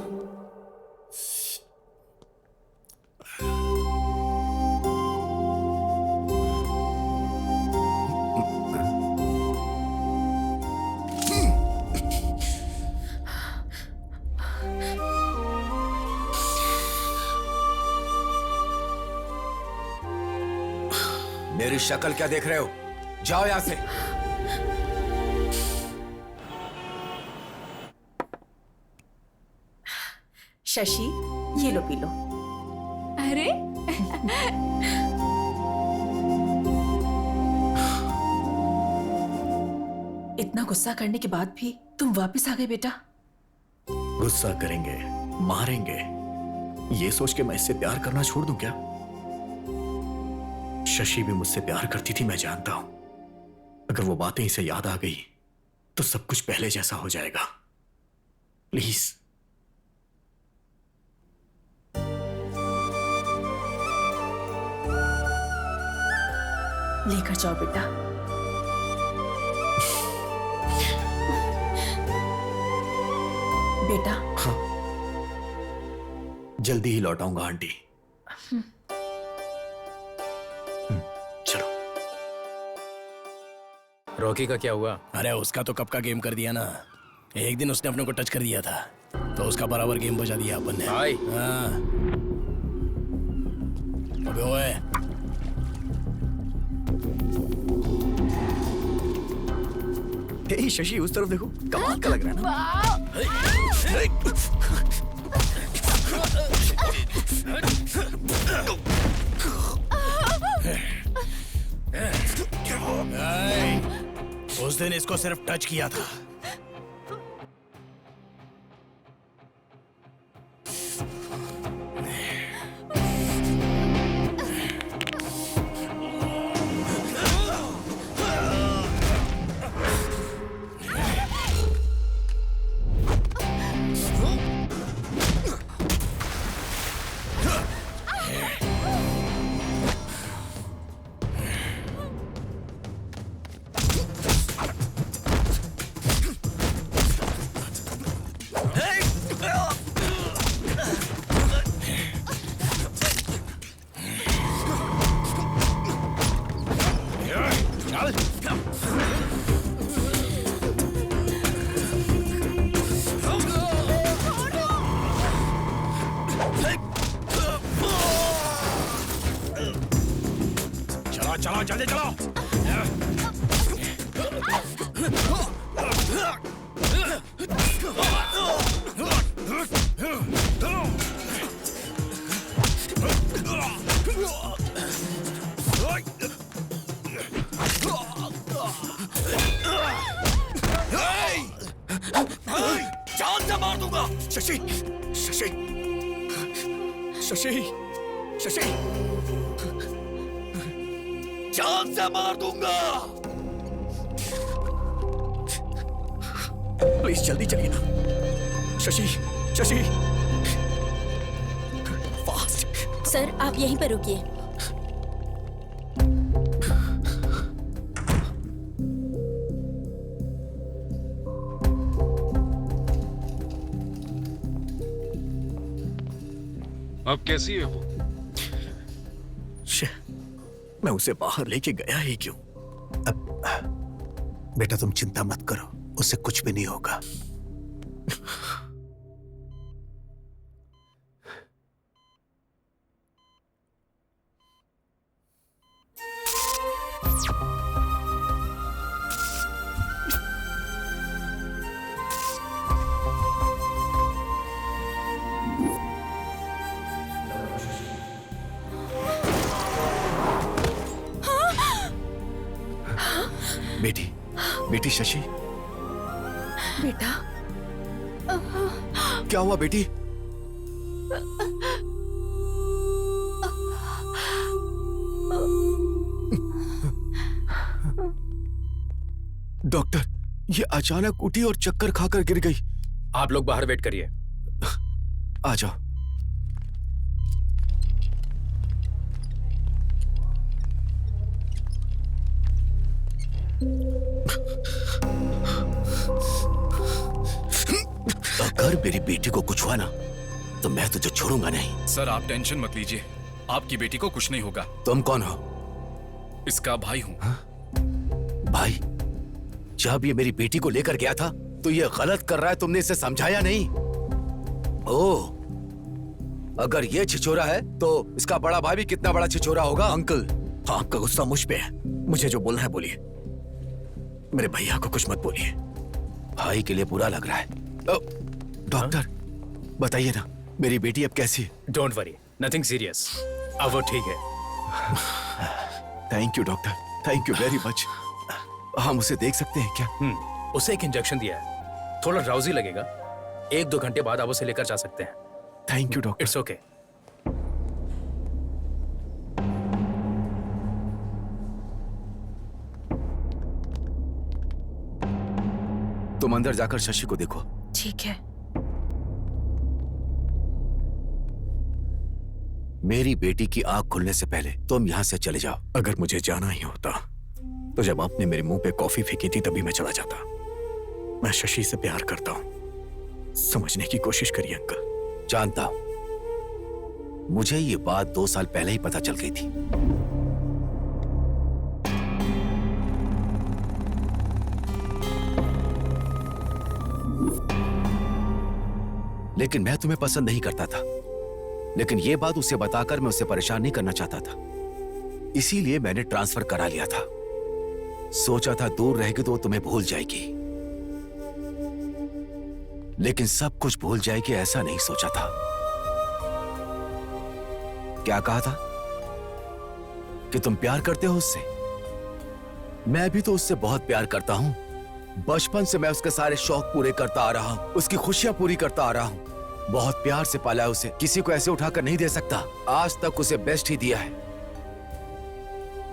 मेरी शक्ल क्या देख रहे हो? जाओ यहां से। शशि, ये लो, पी लो। अरे इतना गुस्सा करने के बाद भी तुम वापस आ गए बेटा। गुस्सा करेंगे, मारेंगे, ये सोच के मैं इससे प्यार करना छोड़ दूं क्या? शशि भी मुझसे प्यार करती थी, मैं जानता हूं। अगर वो बातें इसे याद आ गई तो सब कुछ पहले जैसा हो जाएगा। प्लीज लेकर जाओ बेटा। बेटा हाँ, जल्दी ही लौट आऊंगा आंटी। चलो। रॉकी का क्या हुआ? अरे उसका तो कब का गेम कर दिया ना। एक दिन उसने अपने को टच कर दिया था तो उसका बराबर गेम बजा दिया अपन ने। भाई। हाँ। अबे ओए। हे शशि, उस तरफ देखो, कमाल का लग रहा है ना। उस दिन इसको सिर्फ टच किया था। चलो जल्दी चलो। जान से मार दूंगा। शशि, शशि, शशि, शशि, जान से मार दूंगा। प्लीज जल्दी चलिए ना। शशि, शशि, फास्ट। सर आप यहीं पर रुकिए। अब कैसी है वो? मैं उसे बाहर लेके गया ही क्यों? अब बेटा तुम चिंता मत करो, उससे कुछ भी नहीं होगा। बेटी, बेटी शशि, बेटा क्या हुआ बेटी? डॉक्टर, ये अचानक उठी और चक्कर खाकर गिर गई। आप लोग बाहर वेट करिए। आ जाओ। अगर मेरी बेटी को कुछ हुआ ना तो मैं तुझे छोड़ूंगा नहीं। सर आप टेंशन मत लीजिए, आपकी बेटी को कुछ नहीं होगा। तुम कौन हो? इसका भाई हूं। भाई? जब ये मेरी बेटी को लेकर गया था तो ये गलत कर रहा है, तुमने इसे समझाया नहीं? ओह, अगर ये छिछोरा है तो इसका बड़ा भाई भी कितना बड़ा छिछोरा होगा। अंकल, आपका गुस्सा मुझ पे है। मुझे जो बोलना है बोलिए, मेरे भैया को कुछ मत बोलिए। भाई के लिए बुरा लग रहा है। डॉक्टर बताइए ना, मेरी बेटी अब कैसी है? डोंट वरी, नथिंग सीरियस, अब वो ठीक है। Thank you doctor, thank you very much. हम उसे देख सकते हैं क्या? उसे एक इंजेक्शन दिया है, थोड़ा ड्राउजी लगेगा, 1-2 घंटे बाद आप उसे लेकर जा सकते हैं। Thank you doctor. It's okay. तुम अंदर जाकर शशि को देखो। ठीक है। मेरी बेटी की आंख खुलने से पहले तुम यहाँ से चले जाओ। अगर मुझे जाना ही होता तो जब आपने मेरे मुंह पे कॉफी फेंकी थी तभी मैं चला जाता। मैं शशि से प्यार करता हूं, समझने की कोशिश करिए अंकल। जानता हूं, मुझे ये बात 2 साल पहले ही पता चल गई थी। लेकिन मैं तुम्हें पसंद नहीं करता था, लेकिन यह बात उसे बताकर मैं उसे परेशान नहीं करना चाहता था, इसीलिए मैंने ट्रांसफर करा लिया था। सोचा था दूर रहेगी तो वो तुम्हें भूल जाएगी, लेकिन सब कुछ भूल जाएगी ऐसा नहीं सोचा था। क्या कहा था कि तुम प्यार करते हो उससे? मैं भी तो उससे बहुत प्यार करता हूं। बचपन से मैं उसके सारे शौक पूरे करता आ रहा हूं, उसकी खुशियां पूरी करता आ रहा हूं। बहुत प्यार से पाला है उसे, किसी को ऐसे उठाकर नहीं दे सकता। आज तक उसे बेस्ट ही दिया है।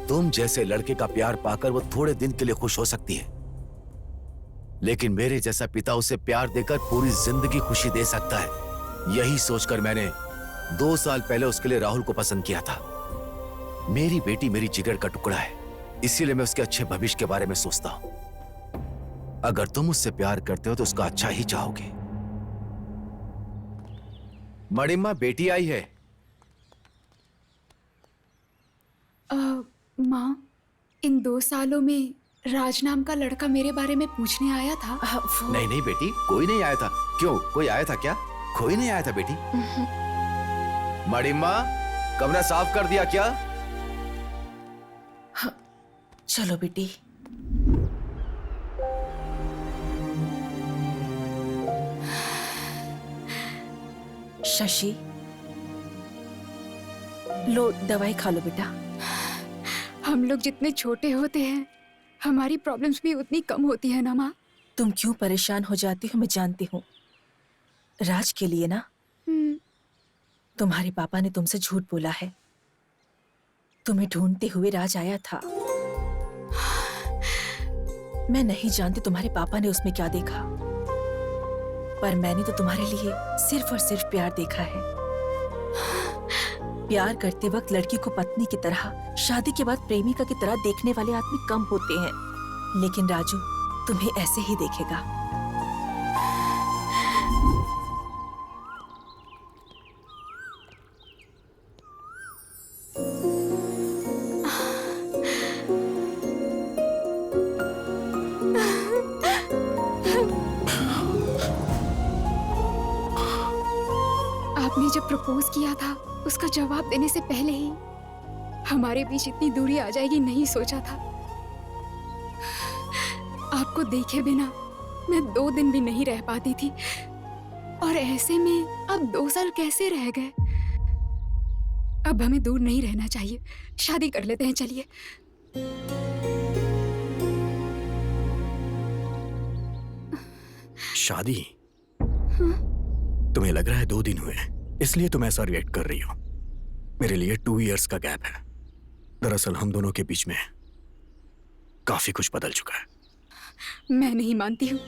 तुम जैसे लड़के का प्यार पाकर वो थोड़े दिन के लिए खुश हो सकती है, लेकिन मेरे जैसा पिता उसे प्यार देकर पूरी जिंदगी खुशी दे सकता है। यही सोचकर मैंने 2 साल पहले उसके लिए राहुल को पसंद किया था। मेरी बेटी मेरी जिगर का टुकड़ा है, इसीलिए मैं उसके अच्छे भविष्य के बारे में सोचता हूं। अगर तुम उससे प्यार करते हो तो उसका अच्छा ही चाहोगे। मणिम्मा, बेटी आई है। माँ, इन 2 सालों में राज नाम का लड़का मेरे बारे में पूछने आया था। नहीं नहीं बेटी, कोई नहीं आया था। क्यों, कोई आया था क्या? कोई नहीं आया था बेटी। मणिम्मा, कमरा साफ कर दिया क्या? हाँ, चलो बेटी। शशि, लो दवाई खा लो बेटा। हम लोग जितने छोटे होते हैं हमारी प्रॉब्लम्स भी उतनी कम होती है ना माँ। तुम क्यों परेशान हो जाती हो मैं जानती हूँ। राज के लिए ना, तुम्हारे पापा ने तुमसे झूठ बोला है। तुम्हें ढूंढते हुए राज आया था। मैं नहीं जानती तुम्हारे पापा ने उसमें क्या देखा, पर मैंने तो तुम्हारे लिए सिर्फ और सिर्फ प्यार देखा है। प्यार करते वक्त लड़की को पत्नी की तरह, शादी के बाद प्रेमिका की तरह देखने वाले आदमी कम होते हैं, लेकिन राजू तुम्हें ऐसे ही देखेगा। आपने जब प्रपोज किया था उसका जवाब देने से पहले ही हमारे बीच इतनी दूरी आ जाएगी नहीं सोचा था। आपको देखे बिना मैं 2 दिन भी नहीं रह पाती थी, और ऐसे में अब 2 साल कैसे रह गए। अब हमें दूर नहीं रहना चाहिए, शादी कर लेते हैं। चलिए। शादी? तुम्हें लग रहा है 2 दिन हुए इसलिए तुम ऐसा रिएक्ट कर रही हो। मेरे लिए 2 इयर्स का गैप है। दरअसल हम दोनों के बीच में काफी कुछ बदल चुका है। मैं नहीं मानती हूँ।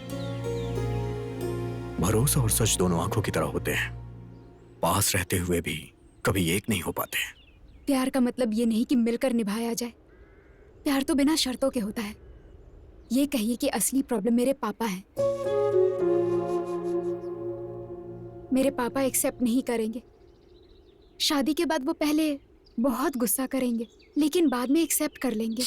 भरोसा और सच दोनों आंखों की तरह होते हैं, पास रहते हुए भी कभी एक नहीं हो पाते। प्यार का मतलब ये नहीं कि मिलकर निभाया जाए। प्यार तो बिना शर्तों के होता है। ये कहिए कि असली प्रॉब्लम मेरे पापा है। मेरे पापा एक्सेप्ट नहीं करेंगे। शादी के बाद वो पहले बहुत गुस्सा करेंगे, लेकिन बाद में एक्सेप्ट कर लेंगे।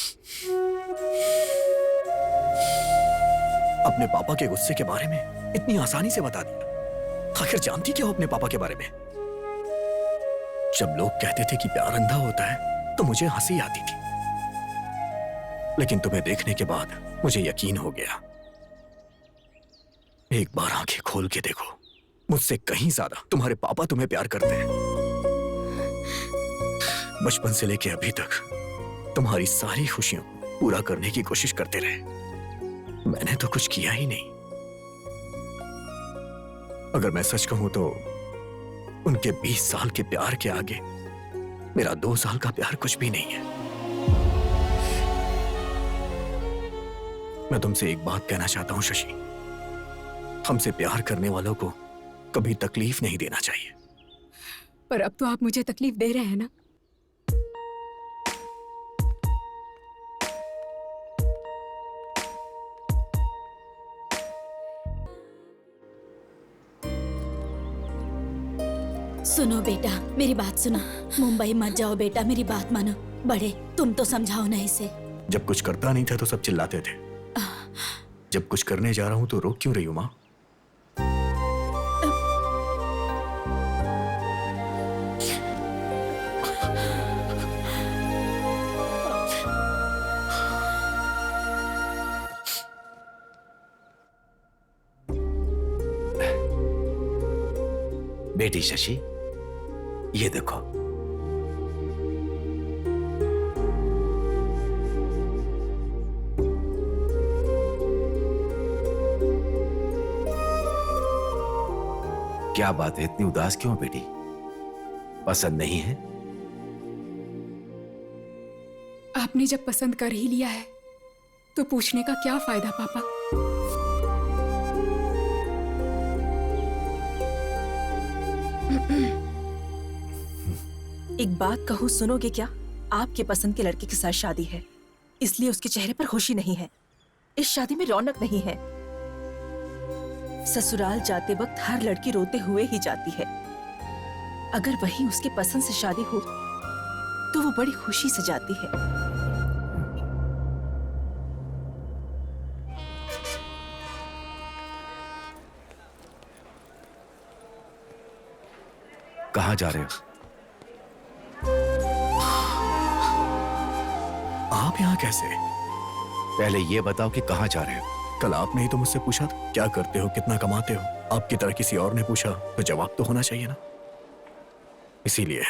अपने पापा के गुस्से के बारे में इतनी आसानी से बता दिया। आखिर जानती क्या हो अपने पापा के बारे में? जब लोग कहते थे कि प्यार अंधा होता है तो मुझे हंसी आती थी, लेकिन तुम्हें देखने के बाद मुझे यकीन हो गया। एक बार आंखें खोल के देखो, मुझसे कहीं ज्यादा तुम्हारे पापा तुम्हें प्यार करते हैं। बचपन से लेके अभी तक तुम्हारी सारी खुशियों पूरा करने की कोशिश करते रहे। मैंने तो कुछ किया ही नहीं। अगर मैं सच कहूं तो उनके 20 साल के प्यार के आगे मेरा 2 साल का प्यार कुछ भी नहीं है। मैं तुमसे एक बात कहना चाहता हूं शशि, हमसे प्यार करने वालों को कभी तकलीफ नहीं देना चाहिए। पर अब तो आप मुझे तकलीफ दे रहे हैं ना। सुनो बेटा, मेरी बात सुनो। मुंबई मत जाओ बेटा, मेरी बात मानो। बड़े, तुम तो समझाओ ना इसे। जब कुछ करता नहीं था तो सब चिल्लाते थे, जब कुछ करने जा रहा हूं तो रोक क्यों रही हो माँ? बेटी शशि, ये देखो। क्या बात है, इतनी उदास क्यों बेटी? पसंद नहीं है? आपने जब पसंद कर ही लिया है तो पूछने का क्या फायदा पापा। एक बात कहूँ, सुनोगे क्या? आपके पसंद के लड़के के साथ शादी है, इसलिए उसके चेहरे पर खुशी नहीं है। इस शादी में रौनक नहीं है। ससुराल जाते वक्त हर लड़की रोते हुए ही जाती है। अगर वही उसके पसंद से शादी हो तो वो बड़ी खुशी से जाती है। कहाँ जा रहे हो? आप यहाँ कैसे? पहले ये बताओ कि कहाँ जा रहे हो? कल आपने ही तो मुझसे पूछा था क्या करते हो, कितना कमाते हो। आपकी तरह किसी और ने पूछा तो जवाब तो होना चाहिए ना। इसीलिए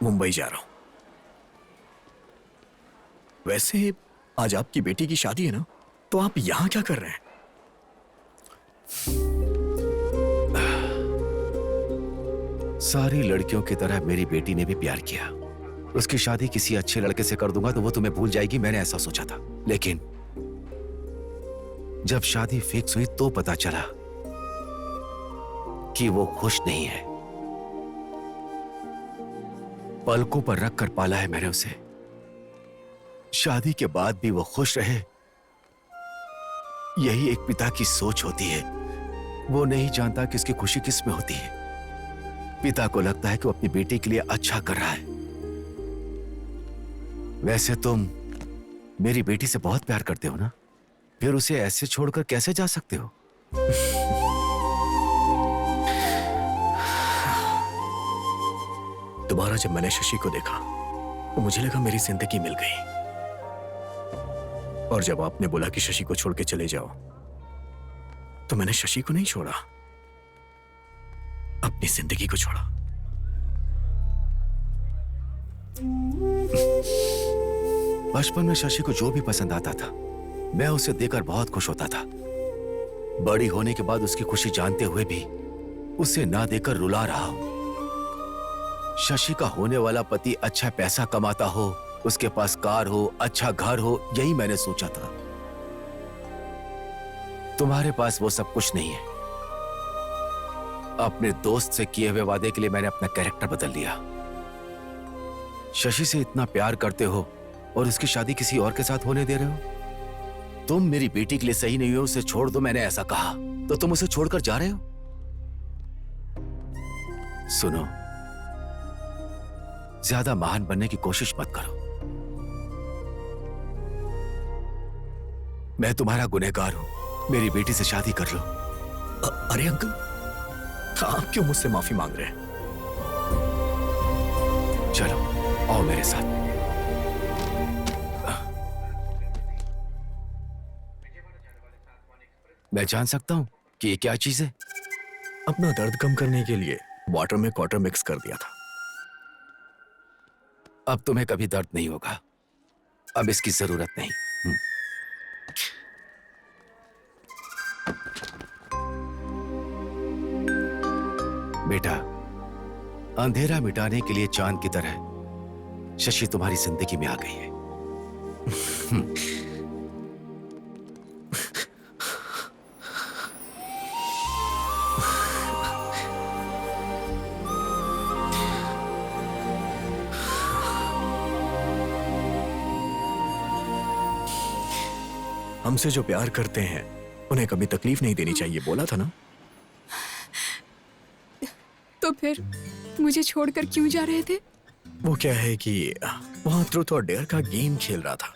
मुंबई जा रहा हूं। वैसे आज आपकी बेटी की शादी है ना, तो आप यहां क्या कर रहे हैं? सारी लड़कियों की तरह मेरी बेटी ने भी प्यार किया। उसकी शादी किसी अच्छे लड़के से कर दूंगा तो वो तुम्हें भूल जाएगी, मैंने ऐसा सोचा था। लेकिन जब शादी फिक्स हुई तो पता चला कि वो खुश नहीं है। पलकों पर रख कर पाला है मैंने उसे। शादी के बाद भी वो खुश रहे, यही एक पिता की सोच होती है। वो नहीं जानता कि उसकी खुशी किस में होती है। पिता को लगता है कि वो अपनी बेटी के लिए अच्छा कर रहा है। वैसे तुम मेरी बेटी से बहुत प्यार करते हो ना, फिर उसे ऐसे छोड़कर कैसे जा सकते हो? दोबारा जब मैंने शशि को देखा तो मुझे लगा मेरी जिंदगी मिल गई। और जब आपने बोला कि शशि को छोड़ के चले जाओ, तो मैंने शशि को नहीं छोड़ा, अपनी जिंदगी को छोड़ा। बचपन में शशि को जो भी पसंद आता था मैं उसे देकर बहुत खुश होता था। बड़ी होने के बाद उसकी खुशी जानते हुए भी उसे ना देकर रुला रहा हूं। शशि का होने वाला पति अच्छा पैसा कमाता हो, उसके पास कार हो, अच्छा घर हो, यही मैंने सोचा था। तुम्हारे पास वो सब कुछ नहीं है। अपने दोस्त से किए हुए वादे के लिए मैंने अपना कैरेक्टर बदल लिया। शशि से इतना प्यार करते हो और उसकी शादी किसी और के साथ होने दे रहे हो। तुम मेरी बेटी के लिए सही नहीं हो, उसे छोड़ दो, मैंने ऐसा कहा तो तुम उसे छोड़कर जा रहे हो। सुनो, ज्यादा महान बनने की कोशिश मत करो। मैं तुम्हारा गुनहगार हूं, मेरी बेटी से शादी कर लो। अरे अंकल, आप क्यों मुझसे माफी मांग रहे हैं? चलो आओ मेरे साथ। मैं जान सकता हूं कि ये क्या चीज है? अपना दर्द कम करने के लिए वाटर में क्वार्टर मिक्स कर दिया था। अब तुम्हें कभी दर्द नहीं होगा, अब इसकी जरूरत नहीं। बेटा, अंधेरा मिटाने के लिए चांद की तरह शशि तुम्हारी जिंदगी में आ गई है। हमसे जो प्यार करते हैं उन्हें कभी तकलीफ नहीं देनी चाहिए, बोला था ना। तो फिर मुझे छोड़कर क्यों जा रहे थे? वो क्या है कि वहां ट्रूथ और डेयर का गेम खेल रहा था।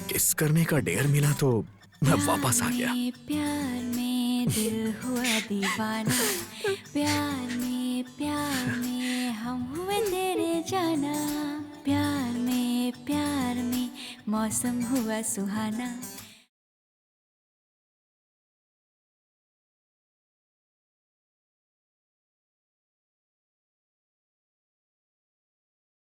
किस करने का डेयर मिला तो मैं वापस आ गया। प्यार में दिल हुआ दीवाना, प्यार में हम हुए तेरे जाना, प्यार में मौसम हुआ सुहाना।